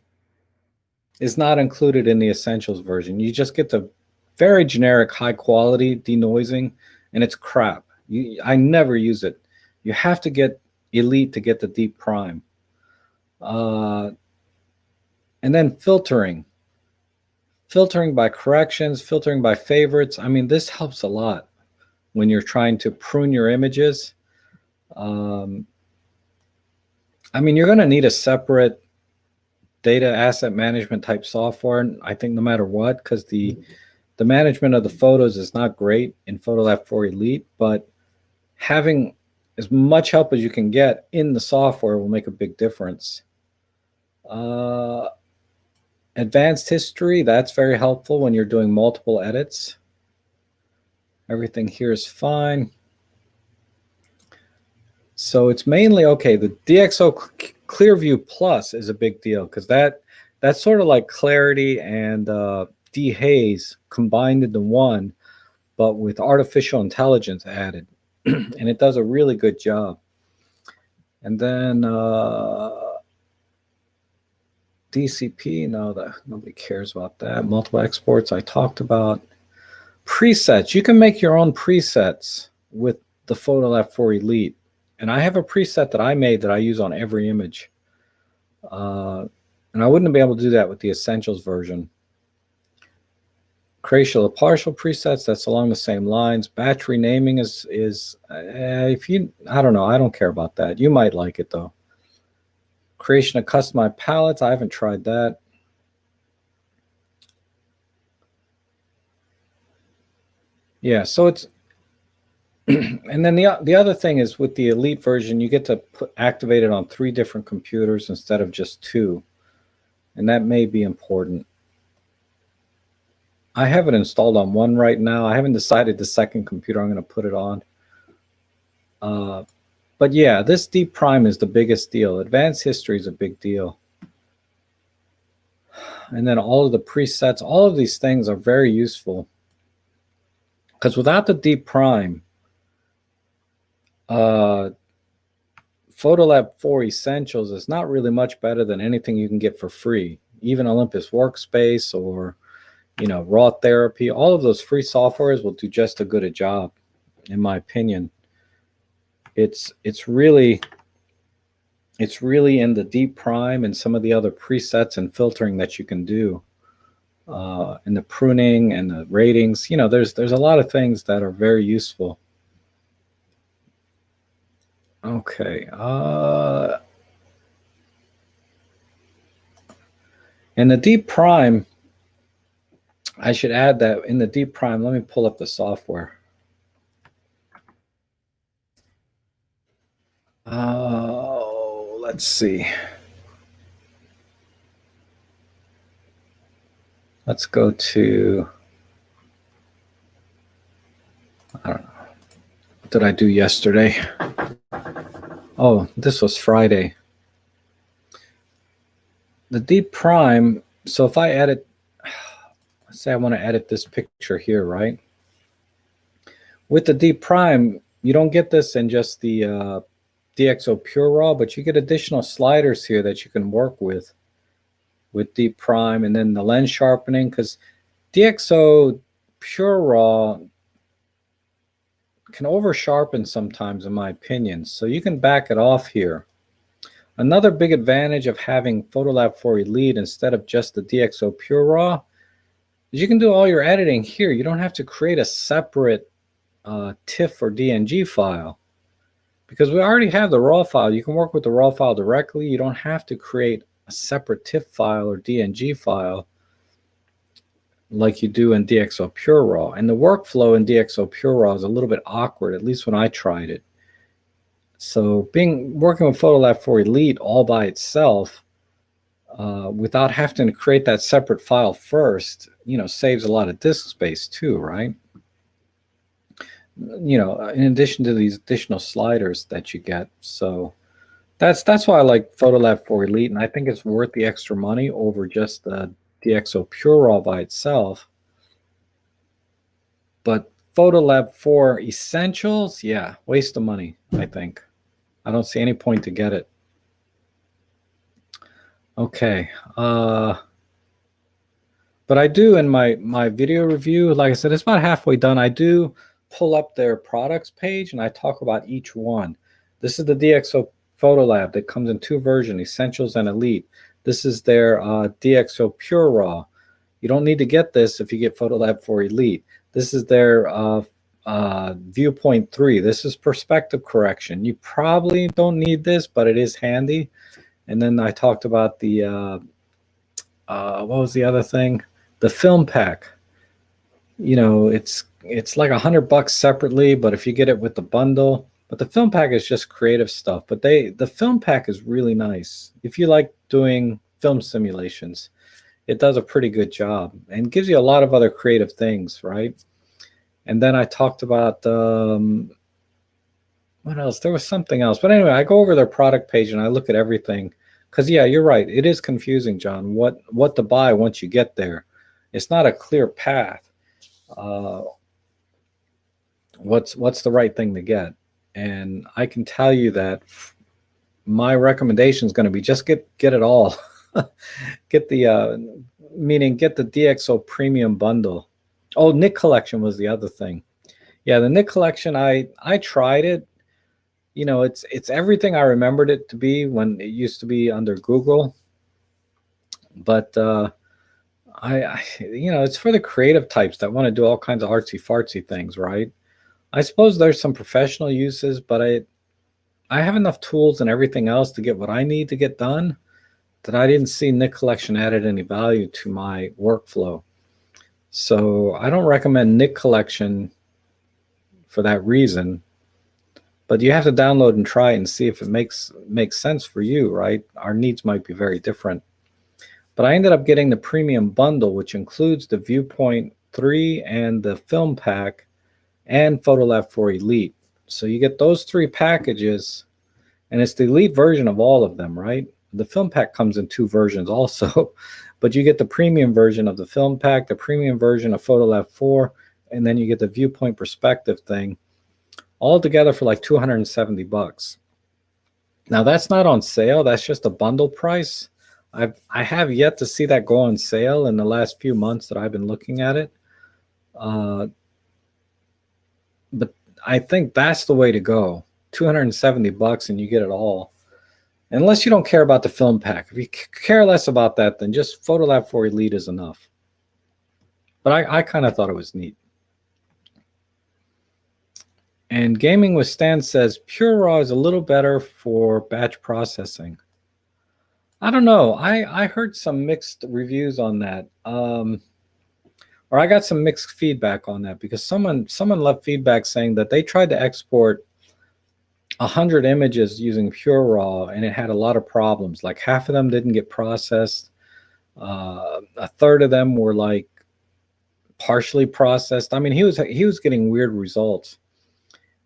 is not included in the Essentials version. You just get the very generic high quality denoising, and it's crap. I never use it. You have to get Elite to get the Deep Prime. And then filtering by corrections, filtering by favorites. I mean, this helps a lot when you're trying to prune your images. I mean, you're going to need a separate data asset management type software, I think, no matter what, because the management of the photos is not great in PhotoLab 4 Elite, but having as much help as you can get in the software will make a big difference. Advanced history, that's very helpful when you're doing multiple edits. Everything here is fine. So it's mainly, okay, the DxO Clearview Plus is a big deal because that's sort of like Clarity and dehaze combined into one, but with artificial intelligence added. And it does a really good job. And then DCP, no, nobody cares about that. Multiple exports, I talked about. Presets, you can make your own presets with the PhotoLab 4 Elite. And I have a preset that I made that I use on every image. And I wouldn't be able to do that with the Essentials version. Creation of partial presets, that's along the same lines. Batch renaming is if you, I don't know, I don't care about that. You might like it though. Creation of customized palettes, I haven't tried that. Yeah, so it's, and then the other thing is with the Elite version, you get to activate it on 3 different computers instead of just 2. And that may be important. I have it installed on 1 right now. I haven't decided the second computer I'm going to put it on. But yeah, this Deep Prime is the biggest deal. Advanced history is a big deal. And then all of the presets, all of these things are very useful. Because without the Deep Prime, PhotoLab 4 Essentials is not really much better than anything you can get for free. Even Olympus Workspace or, you know, Raw Therapy, all of those free softwares will do just as good a job, in my opinion. It's really in the Deep Prime and some of the other presets and filtering that you can do, and the pruning and the ratings. You know, there's a lot of things that are very useful. Okay. And the Deep Prime, I should add that in the Deep Prime, let me pull up the software. Oh, let's see. Let's go to, I don't know. What did I do yesterday? Oh, this was Friday. The Deep Prime, so if I edit, let's say I want to edit this picture here, right? With the Deep Prime, you don't get this in just the DxO Pure Raw, but you get additional sliders here that you can work with Deep Prime, and then the lens sharpening, because DxO Pure Raw can over sharpen sometimes, in my opinion, so you can back it off here. Another big advantage of having PhotoLab 4 Elite instead of just the DxO Pure Raw is you can do all your editing here. You don't have to create a separate TIFF or DNG file, because we already have the raw file. You can work with the raw file directly. You don't have to create a separate TIFF file or DNG file like you do in DxO Pure Raw. And the workflow in DxO Pure Raw is a little bit awkward, at least when I tried it. So working with PhotoLab 4 Elite all by itself, without having to create that separate file first, you know, saves a lot of disk space too, right? in addition to these additional sliders that you get. So that's why I like Photolab 4 Elite, and I think it's worth the extra money over just the DxO Pure Raw by itself. But Photolab 4 Essentials, yeah, waste of money, I think. I don't see any point to get it. Okay. But I do, in my video review, like I said, it's about halfway done. I do pull up their products page and I talk about each one. This is the DxO Photolab that comes in two versions, Essentials and Elite. This is their DxO Pure Raw. You don't need to get this if you get Photolab 4 Elite. This is their Viewpoint 3. This is perspective correction. You probably don't need this, but it is handy. And then I talked about the, what was the other thing? The film pack. It's like $100 separately, but if you get it with the bundle, but the film pack is just creative stuff. But the film pack is really nice. If you like doing film simulations, it does a pretty good job and gives you a lot of other creative things, right? And then I talked about what else? There was something else. But anyway, I go over their product page and I look at everything. Because, yeah, you're right. It is confusing, John, what to buy once you get there. It's not a clear path. What's the right thing to get? And I can tell you that my recommendation is going to be just get it all. Get the DxO Premium Bundle. Oh, Nick Collection was the other thing. Yeah, the Nick Collection, I tried it. It's everything I remembered it to be when it used to be under Google. But it's for the creative types that want to do all kinds of artsy fartsy things, right? I suppose there's some professional uses, but I have enough tools and everything else to get what I need to get done that I didn't see Nick Collection added any value to my workflow. So I don't recommend Nick Collection for that reason. But you have to download and try it and see if it makes sense for you, right? Our needs might be very different. But I ended up getting the premium bundle, which includes the Viewpoint 3 and the film pack and Photolab 4 Elite. So you get those three packages, and it's the Elite version of all of them, right? The film pack comes in two versions also, but you get the premium version of the film pack, the premium version of Photolab 4, and then you get the Viewpoint perspective thing, all together for like $270. Now that's not on sale. That's just a bundle price. I have yet to see that go on sale in the last few months that I've been looking at it. But I think that's the way to go. $270 and you get it all. Unless you don't care about the film pack. If you care less about that, then just Photolab 4 Elite is enough. But I kind of thought it was neat. And Gaming with Stan says Pure Raw is a little better for batch processing. I don't know. I heard some mixed reviews on that. Or I got some mixed feedback on that because someone left feedback saying that they tried to export 100 images using Pure Raw and it had a lot of problems. Like half of them didn't get processed. A third of them were like partially processed. I mean, he was getting weird results.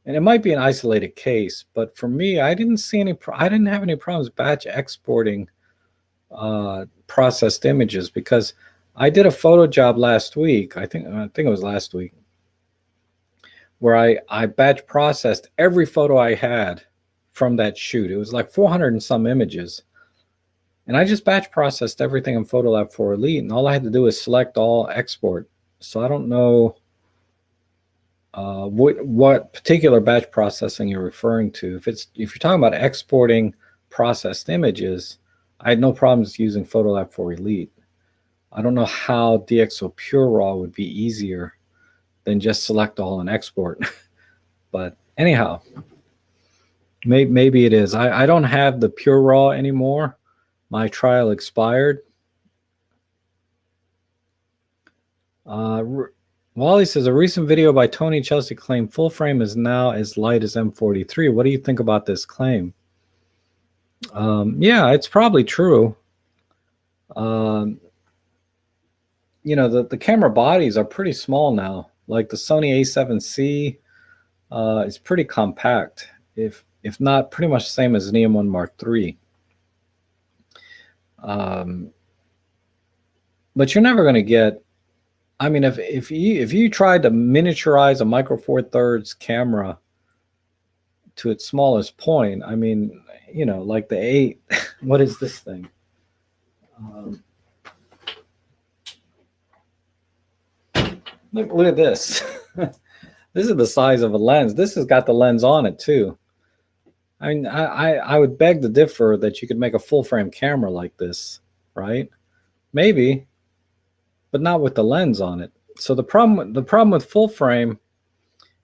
And it might be an isolated case, but for me, I didn't have any problems batch exporting processed images because I did a photo job last week. I think it was last week, where I batch processed every photo I had from that shoot. It was like 400 and some images. And I just batch processed everything in Photolab 4 Elite, and all I had to do was select all export. So I don't know what particular batch processing you're referring to. If you're talking about exporting processed images, I had no problems using Photolab 4 Elite. I don't know how DxO Pure Raw would be easier than just select all and export. But anyhow, maybe it is. I don't have the Pure Raw anymore. My trial expired. Wally says, a recent video by Tony Chelsea claimed full frame is now as light as M43. What do you think about this claim? Yeah, it's probably true. The camera bodies are pretty small now. Like the Sony A7C, It's pretty compact, if not pretty much the same as an EM1 Mark III. But you're never going to get. I mean, if you tried to miniaturize a Micro Four Thirds camera to its smallest point, I mean, you know, like the 8. What is this thing? Look at this. This is the size of a lens. This has got the lens on it too. I mean, I would beg to differ that you could make a full frame camera like this, right? Maybe, but not with the lens on it. So the problem with full frame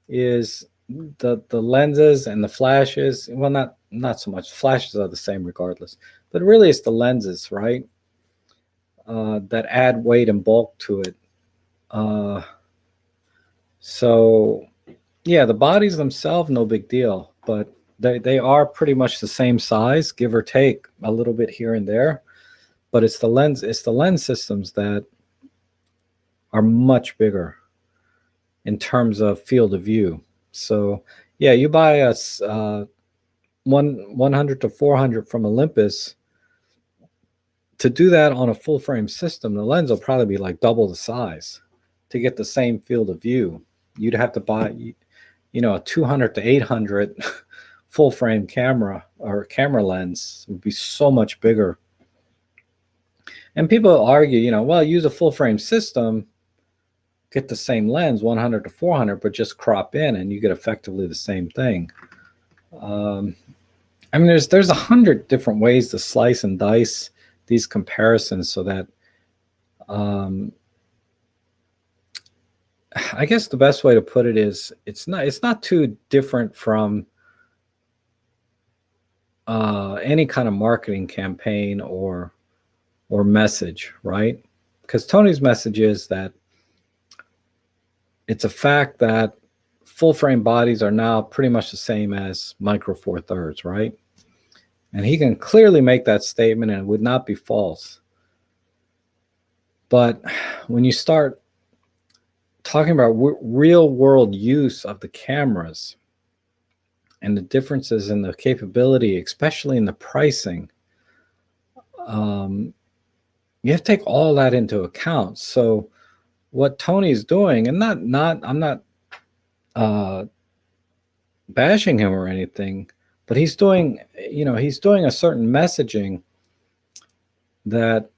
is the lenses and the flashes. Well, not so much. Flashes are the same regardless, but really it's the lenses, right? That add weight and bulk to it. So yeah, the bodies themselves, no big deal, but they are pretty much the same size, give or take a little bit here and there. But it's the lens systems that are much bigger in terms of field of view. So yeah, you buy a 100 to 400 from Olympus. To do that on a full frame system, the lens will probably be like double the size to get the same field of view. You'd have to buy, you know, a 200 to 800 full frame camera or camera lens would be so much bigger. And people argue, you know, well, use a full frame system, get the same lens, 100 to 400, but just crop in and you get effectively the same thing. I mean, there's 100 different ways to slice and dice these comparisons so that I guess the best way to put it is it's not too different from any kind of marketing campaign or message, right? Because Tony's message is that it's a fact that full frame bodies are now pretty much the same as Micro Four Thirds, right? And he can clearly make that statement and it would not be false. But when you start talking about real world use of the cameras and the differences in the capability, especially in the pricing, you have to take all that into account. So what Tony's doing, and I'm not bashing him or anything, but he's doing a certain messaging that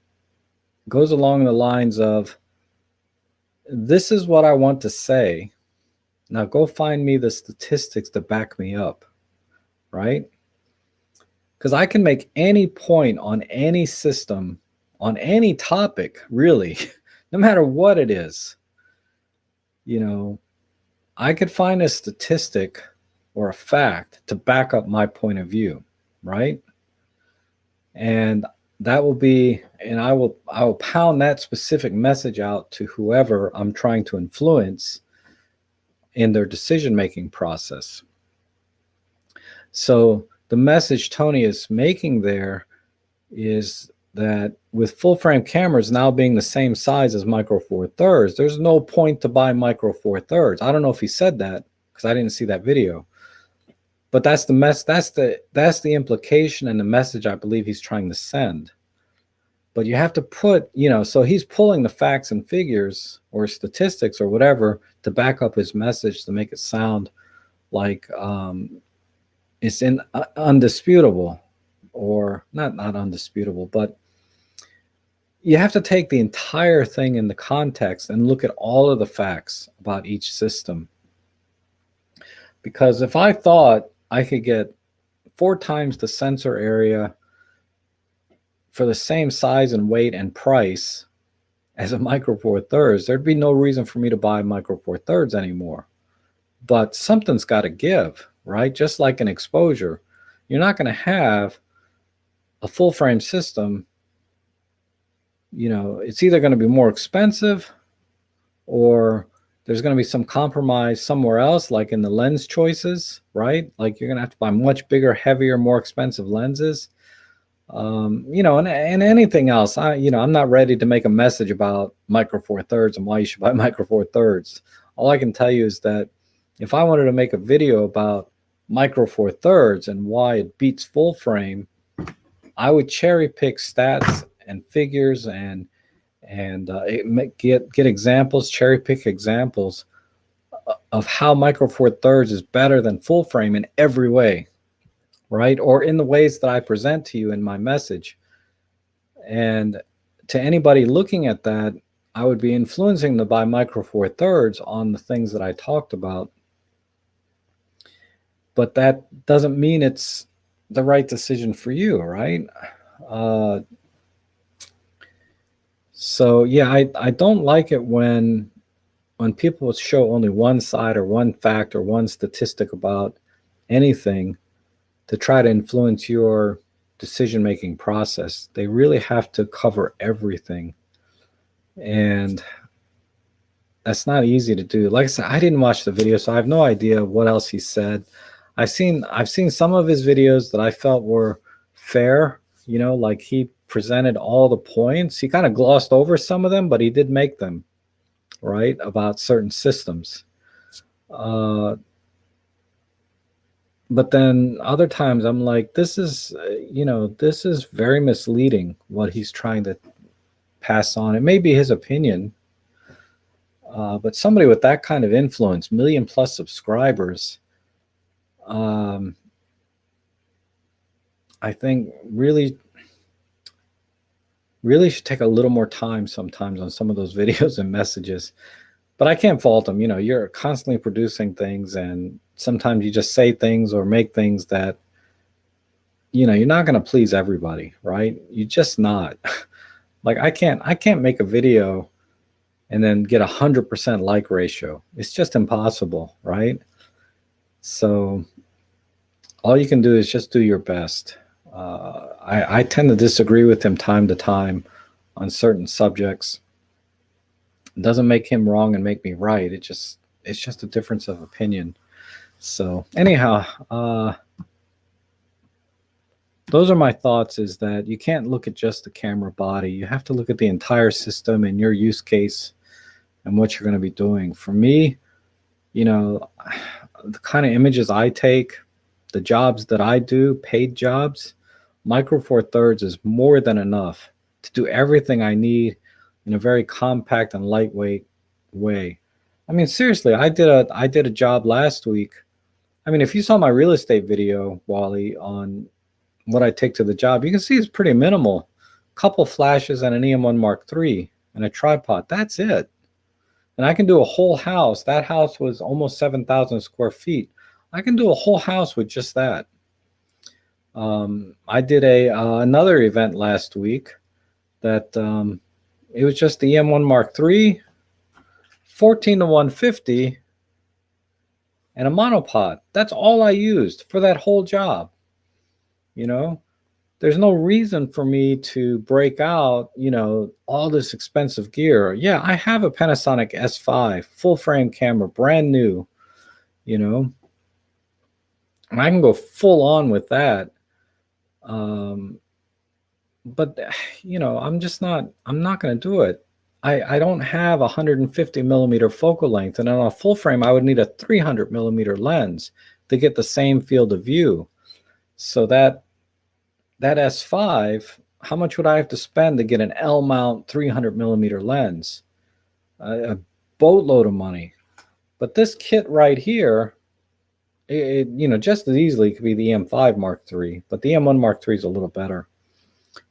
goes along the lines of, this is what I want to say. Now go find me the statistics to back me up, right? Because I can make any point on any system, on any topic, really, no matter what it is. You know, I could find a statistic or a fact to back up my point of view, right? And that will be, and I will pound that specific message out to whoever I'm trying to influence in their decision-making process. So the message Tony is making there is that with full frame cameras now being the same size as Micro Four Thirds, there's no point to buy Micro Four Thirds. I don't know if he said that because I didn't see that video, but that's the implication and the message I believe he's trying to send. But you have to put, you know, so he's pulling the facts and figures or statistics or whatever to back up his message to make it sound like it's undisputable, or not undisputable, but you have to take the entire thing in the context and look at all of the facts about each system. Because if I thought I could get 4 times the sensor area for the same size and weight and price as a Micro Four Thirds, there'd be no reason for me to buy Micro Four Thirds anymore. But something's got to give, right? Just like an exposure. You're not going to have a full frame system. You know, it's either going to be more expensive or there's going to be some compromise somewhere else, like in the lens choices, right? Like you're going to have to buy much bigger, heavier, more expensive lenses. You know, and anything else. I'm not ready to make a message about Micro Four Thirds and why you should buy Micro Four Thirds. All I can tell you is that If I wanted to make a video about Micro Four Thirds and why it beats full frame, I would cherry pick stats and figures and get examples, cherry pick examples of how Micro Four Thirds is better than full frame in every way, right? Or in the ways that I present to you in my message. And to anybody looking at that, I would be influencing them by Micro Four Thirds on the things that I talked about. But that doesn't mean it's the right decision for you, right? So yeah, I don't like it when people show only one side or one fact or one statistic about anything to try to influence your decision-making process. They really have to cover everything. And that's not easy to do. Like I said, I didn't watch the video, so I have no idea what else he said. I've seen some of his videos that I felt were fair, like he presented all the points. He kind of glossed over some of them, but he did make them, right, about certain systems. But then other times I'm like, this is very misleading what he's trying to pass on. It may be his opinion, but somebody with that kind of influence, 1 million+ subscribers, I think really should take a little more time sometimes on some of those videos and messages. But I can't fault him. You're constantly producing things, and sometimes you just say things or make things that, you're not going to please everybody, right? You're just not. Like I can't make a video and then get 100% like ratio. It's just impossible, right? So all you can do is just do your best. I tend to disagree with him time to time on certain subjects. It doesn't make him wrong and make me right. It's just a difference of opinion. So anyhow, those are my thoughts, is that you can't look at just the camera body. You have to look at the entire system and your use case and what you're going to be doing. For me, the kind of images I take, the jobs that I do, paid jobs, Micro Four Thirds is more than enough to do everything I need in a very compact and lightweight way. I mean, seriously, I did a job last week. I mean, if you saw my real estate video, Wally, on what I take to the job, you can see it's pretty minimal. Couple flashes and an EM1 Mark III and a tripod. That's it. And I can do a whole house. That house was almost 7,000 square feet. I can do a whole house with just that. I did another event last week that it was just the EM1 Mark III, 14-150, and a monopod. That's all I used for that whole job. There's no reason for me to break out, all this expensive gear. Yeah, I have a Panasonic S5 full frame camera, brand new, and I can go full on with that. But I'm not going to do it. I don't have a 150 millimeter focal length, and on a full frame, I would need a 300 millimeter lens to get the same field of view. So that S5, how much would I have to spend to get an L mount 300 millimeter lens? A boatload of money. But this kit right here, it just as easily could be the EM5 Mark III, but the EM1 Mark III is a little better.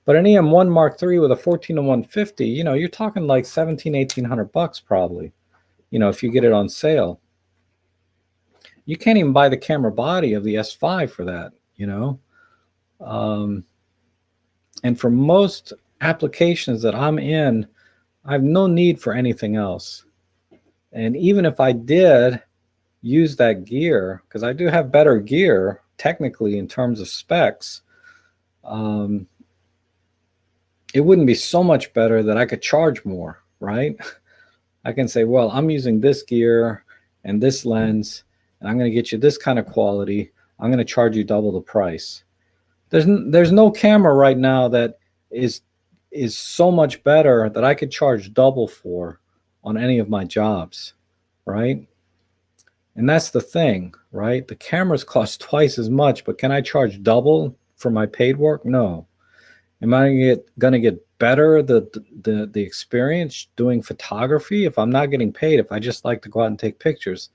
But an EM1 Mark III with a 14-150, you're talking like $1,700-1,800 probably, if you get it on sale. You can't even buy the camera body of the S5 for that, and for most applications that I'm in, I have no need for anything else. And even if I did use that gear, because I do have better gear technically in terms of specs, it wouldn't be so much better that I could charge more, right? I can say, well, I'm using this gear and this lens, and I'm going to get you this kind of quality. I'm going to charge you double the price. There's no camera right now that is so much better that I could charge double for on any of my jobs, right? And that's the thing, right? The cameras cost twice as much, but can I charge double for my paid work? No. Am I going to get better the experience doing photography if I'm not getting paid? If I just like to go out and take pictures,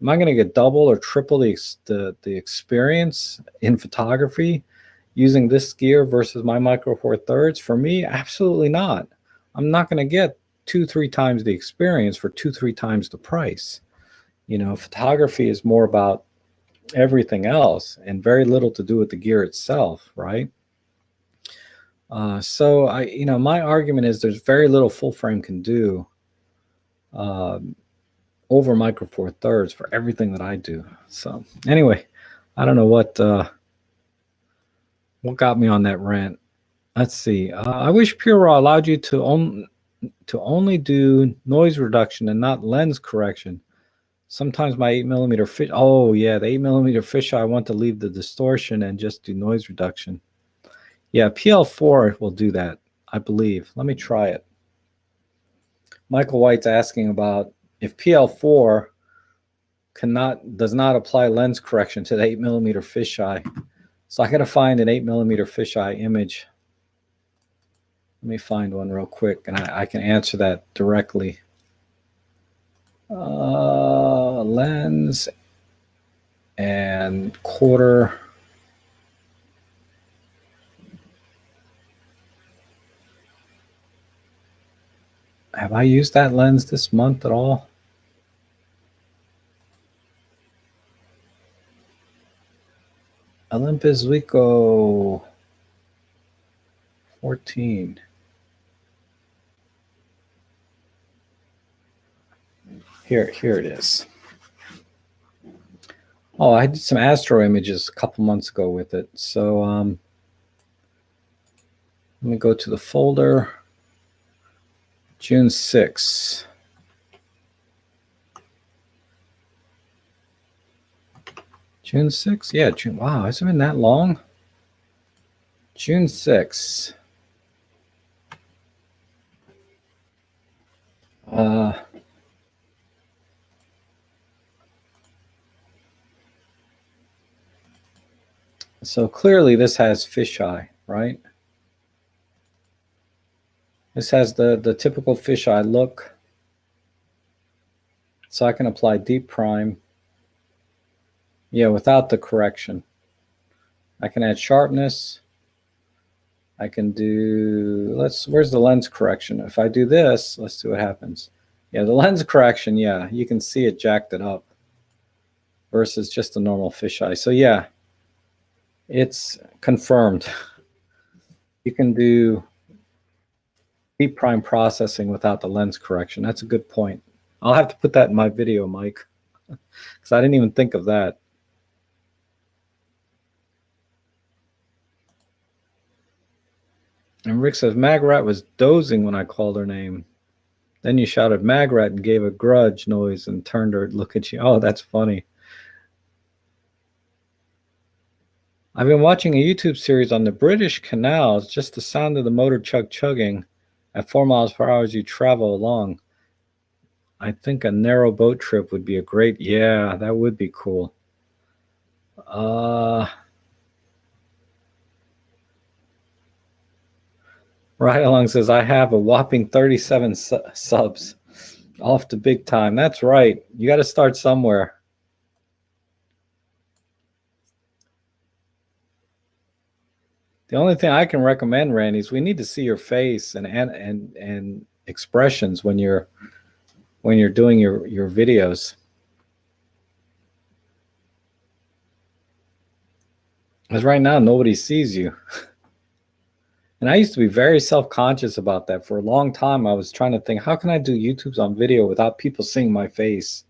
am I going to get double or triple the experience in photography using this gear versus my Micro Four Thirds? For me, absolutely not. I'm not going to get 2-3 times the experience for 2-3 times the price. Photography is more about everything else and very little to do with the gear itself, right? So my argument is there's very little full frame can do over Micro Four Thirds for everything that I do. So anyway, I don't know what got me on that rant. Let's see. I wish Pure Raw allowed you to only do noise reduction and not lens correction. Sometimes my 8mm fish. Oh yeah, the 8mm fisheye, I want to leave the distortion and just do noise reduction. Yeah, PL4 will do that, I believe. Let me try it. Michael White's asking about if PL4 does not apply lens correction to the 8mm fisheye. So I got to find an 8mm fisheye image. Let me find one real quick, and I can answer that directly. Lens and quarter. Have I used that lens this month at all? Olympus Ricoh 14. Here it is. Oh, I did some astro images a couple months ago with it. So let me go to the folder. June 6th. June 6th? Yeah, June. Wow, has it been that long? June 6th. So clearly this has fisheye, right? This has the typical fisheye look. So I can apply deep prime. Yeah, without the correction. I can add sharpness. I can do, where's the lens correction? If I do this, let's see what happens. Yeah, the lens correction, yeah, you can see it jacked it up versus just a normal fisheye. So yeah, it's confirmed. You can do deep prime processing without the lens correction. That's a good point. I'll have to put that in my video, Mike, because I didn't even think of that. And Rick says, Magrat was dozing when I called her name. Then you shouted Magrat and gave a grudge noise and turned her to look at you. Oh, that's funny. I've been watching a YouTube series on the British canals, just the sound of the motor chugging at 4 miles per hour as you travel along. I think a narrow boat trip would be a great, yeah, that would be cool. Right Along says, I have a whopping 37 subs. Off to big time. That's right. You got to start somewhere. The only thing I can recommend, Randy, is we need to see your face and expressions when you're doing your videos. Because right now nobody sees you. And I used to be very self-conscious about that. For a long time, I was trying to think, how can I do YouTubes on video without people seeing my face?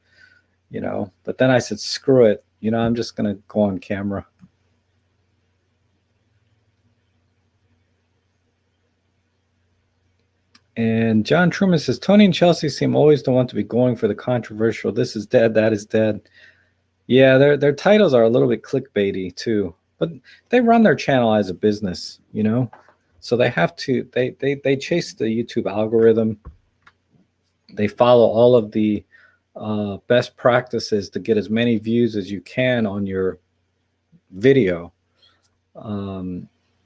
But then I said, screw it. I'm just going to go on camera. And John Truman says, Tony and Chelsea seem always to want to be going for the controversial. This is dead, that is dead. Yeah, their titles are a little bit clickbaity too. But they run their channel as a business, So they have to, they chase the YouTube algorithm. They follow all of the best practices to get as many views as you can on your video.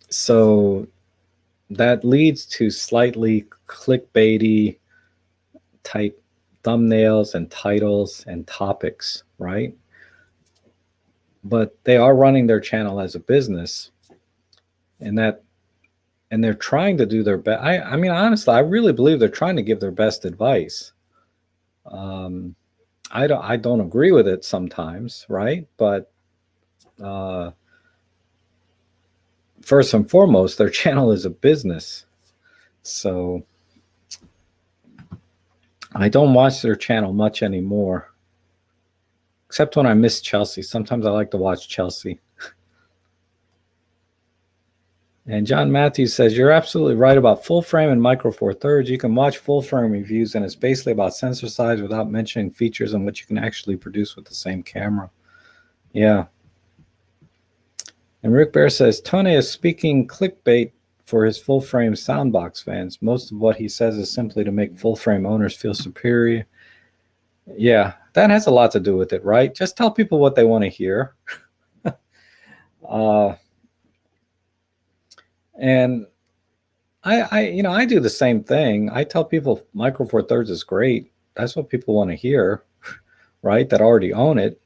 So that leads to slightly clickbaity type thumbnails and titles and topics, right? But they are running their channel as a business, and they're trying to do their best. I mean, honestly, I really believe they're trying to give their best advice. I don't agree with it sometimes, right? But first and foremost, their channel is a business. So I don't watch their channel much anymore, except when I miss Chelsea. Sometimes I like to watch Chelsea. And John Matthews says, you're absolutely right about full frame and micro four thirds. You can watch full frame reviews, and it's basically about sensor size without mentioning features and what you can actually produce with the same camera. Yeah. And Rick Bear says, Tony is speaking clickbait for his full frame soundbox fans. Most of what he says is simply to make full frame owners feel superior. Yeah, that has a lot to do with it, right? Just tell people what they want to hear. And I do the same thing. I tell people micro four thirds is great. That's what people want to hear, right? That already own it.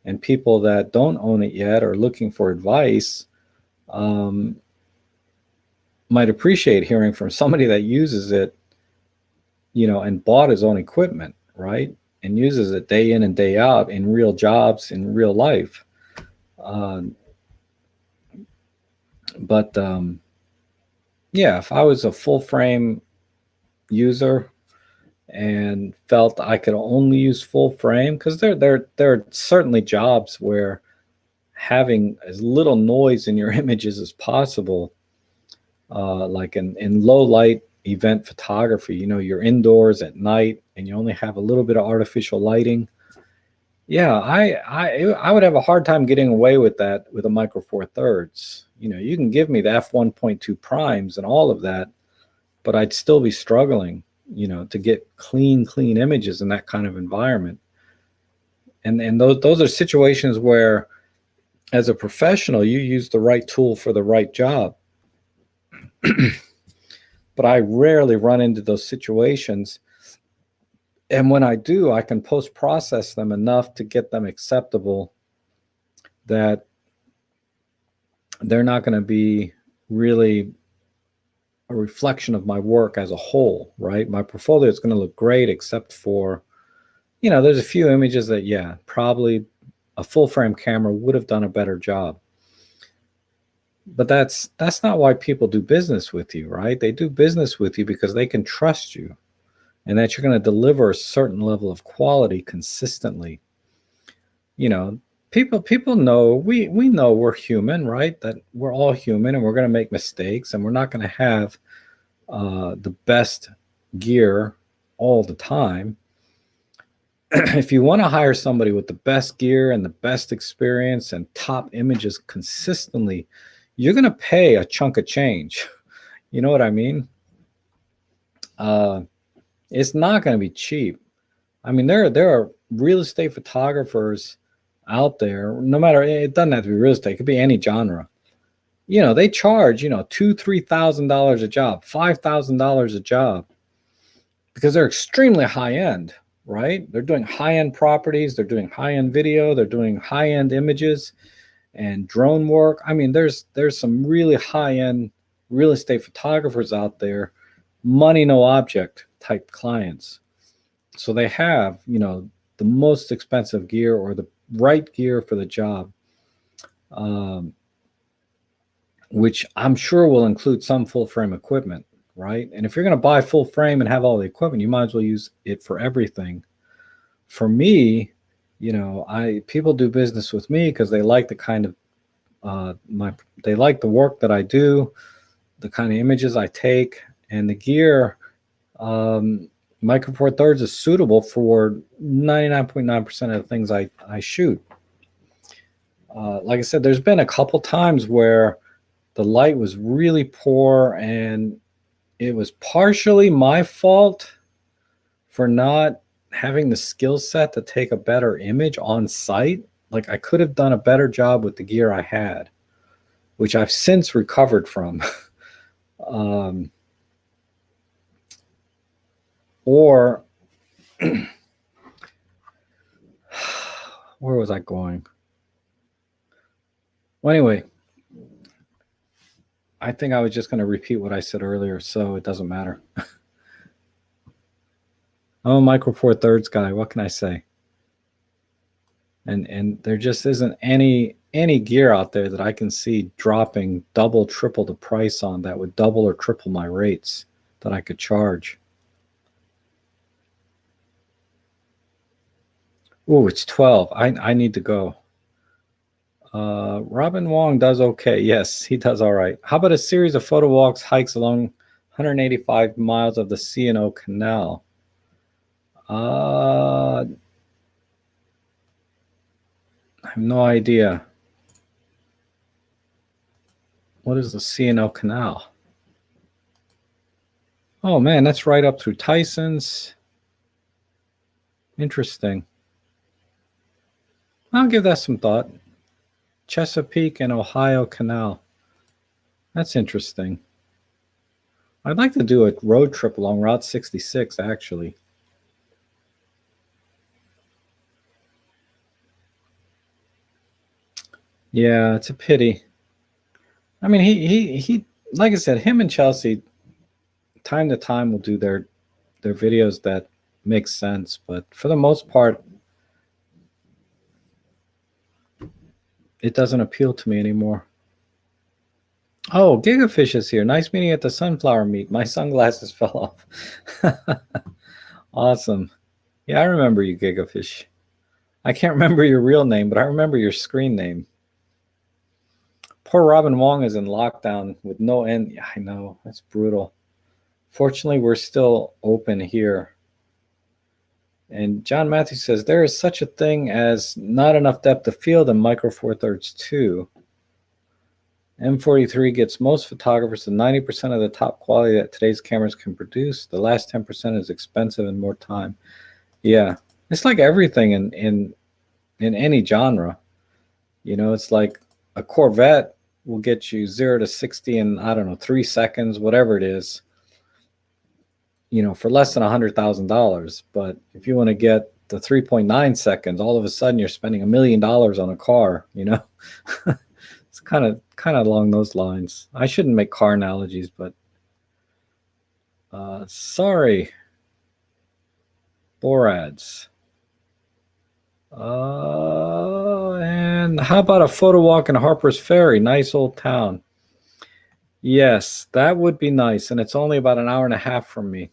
And people that don't own it yet or looking for advice might appreciate hearing from somebody that uses it, and bought his own equipment, right? And uses it day in and day out in real jobs, in real life. But yeah, if I was a full frame user and felt I could only use full frame, because there are certainly jobs where having as little noise in your images as possible, like in low light event photography, you're indoors at night and you only have a little bit of artificial lighting. Yeah, I would have a hard time getting away with that with a micro four thirds. You can give me the f1.2 primes and all of that, but I'd still be struggling, to get clean images in that kind of environment. And those are situations where, as a professional, you use the right tool for the right job. But I rarely run into those situations. And when I do, I can post-process them enough to get them acceptable that they're not going to be really a reflection of my work as a whole, right? My portfolio is going to look great, except for, there's a few images that, yeah, probably a full frame camera would have done a better job. But that's not why people do business with you, right? They do business with you because they can trust you and that you're going to deliver a certain level of quality consistently. People know, we know we're human, right? That we're all human and we're going to make mistakes and we're not going to have the best gear all the time. If you want to hire somebody with the best gear and the best experience and top images consistently, you're going to pay a chunk of change. You know what I mean? It's not going to be cheap. I mean, there are real estate photographers out there, no matter, it doesn't have to be real estate, it could be any genre. They charge, $2,000-$3,000 a job, $5,000 a job, because they're extremely high end, right? They're doing high end properties, they're doing high end video, they're doing high end images and drone work. I mean, there's some really high end real estate photographers out there, money no object type clients. So they have, the most expensive gear or the right gear for the job, which I'm sure will include some full frame equipment, right? And if you're going to buy full frame and have all the equipment, you might as well use it for everything. For me, people do business with me because they like the kind of they like the work that I do, the kind of images I take, and the gear. Micro four thirds is suitable for 99.9% of the things I shoot. Like I said, there's been a couple times where the light was really poor and it was partially my fault for not having the skill set to take a better image on site. Like I could have done a better job with the gear I had, which I've since recovered from. um, or where was I going? Well, anyway, I think I was just going to repeat what I said earlier, so it doesn't matter. I'm a Micro Four Thirds guy. What can I say? And there just isn't any gear out there that I can see dropping double, triple the price on that would double or triple my rates that I could charge. Oh, it's 12. I need to go. Robin Wong does okay. Yes, he does all right. How about a series of photo walks, hikes along 185 miles of the C&O Canal? I have no idea. What is the C&O Canal? Oh man, that's right up through Tyson's. Interesting. I'll give that some thought. Chesapeake and Ohio Canal. That's interesting. I'd like to do a road trip along Route 66, actually. Yeah, it's a pity. I mean, he like I said, him and Chelsea, time to time will do their videos that make sense, but for the most part, it doesn't appeal to me anymore. Oh, Gigafish is here. Nice meeting at the sunflower meet. My sunglasses fell off. Awesome. Yeah, I remember you, Gigafish. I can't remember your real name, but I remember your screen name. Poor Robin Wong is in lockdown with no end. Yeah, I know. That's brutal. Fortunately, we're still open here. And John Matthews says there is such a thing as not enough depth of field in Micro Four Thirds 2. M43 gets most photographers to 90% of the top quality that today's cameras can produce. The last 10% is expensive and more time. Yeah, it's like everything in any genre. You know, it's like a Corvette will get you 0 to 60 in, I don't know, 3 seconds, whatever it is, you know, for less than $100,000. But if you want to get the 3.9 seconds, all of a sudden you're spending $1 million on a car, you know? It's kind of along those lines. I shouldn't make car analogies, but sorry, Borads. And how about a photo walk in Harper's Ferry? Nice old town. Yes, that would be nice. And it's only about an hour and a half from me.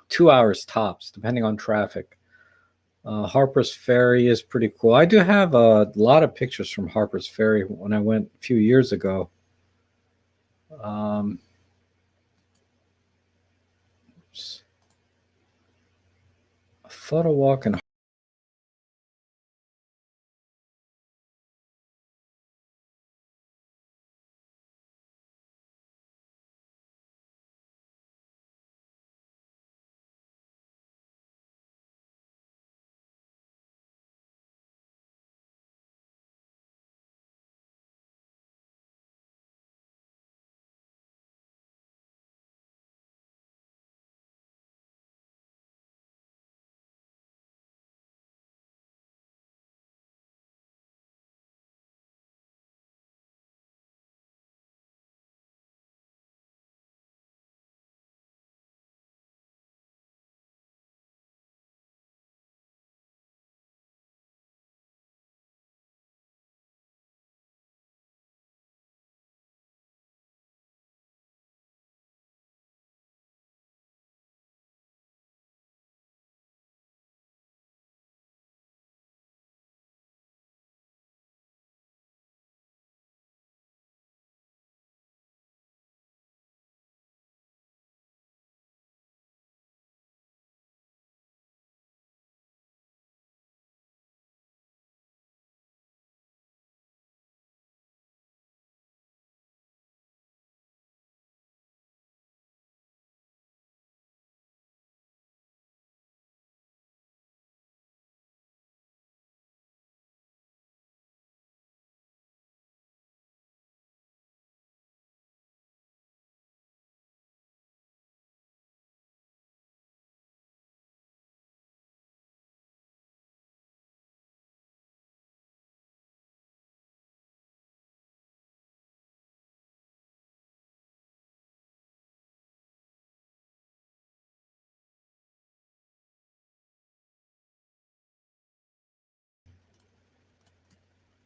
2 hours tops, depending on traffic. Harper's Ferry is pretty cool. I do have a lot of pictures from Harper's Ferry when I went a few years ago. Um, a photo walk in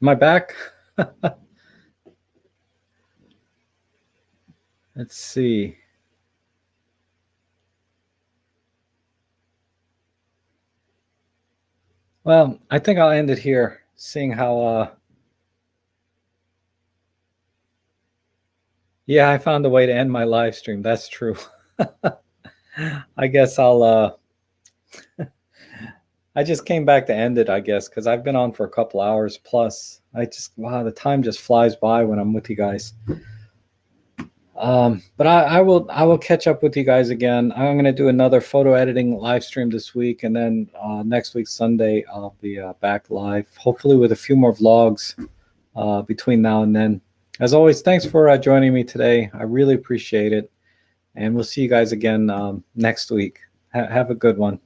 Am I back? Let's see. Well, I think I'll end it here, seeing how yeah, I found a way to end my live stream. That's true. I guess I just came back to end it, I guess, because I've been on for a couple hours plus. Wow, the time just flies by when I'm with you guys. But I will catch up with you guys again. I'm going to do another photo editing live stream this week, and then next week Sunday I'll be back live, hopefully with a few more vlogs between now and then. As always, thanks for joining me today. I really appreciate it, and we'll see you guys again next week. Have a good one.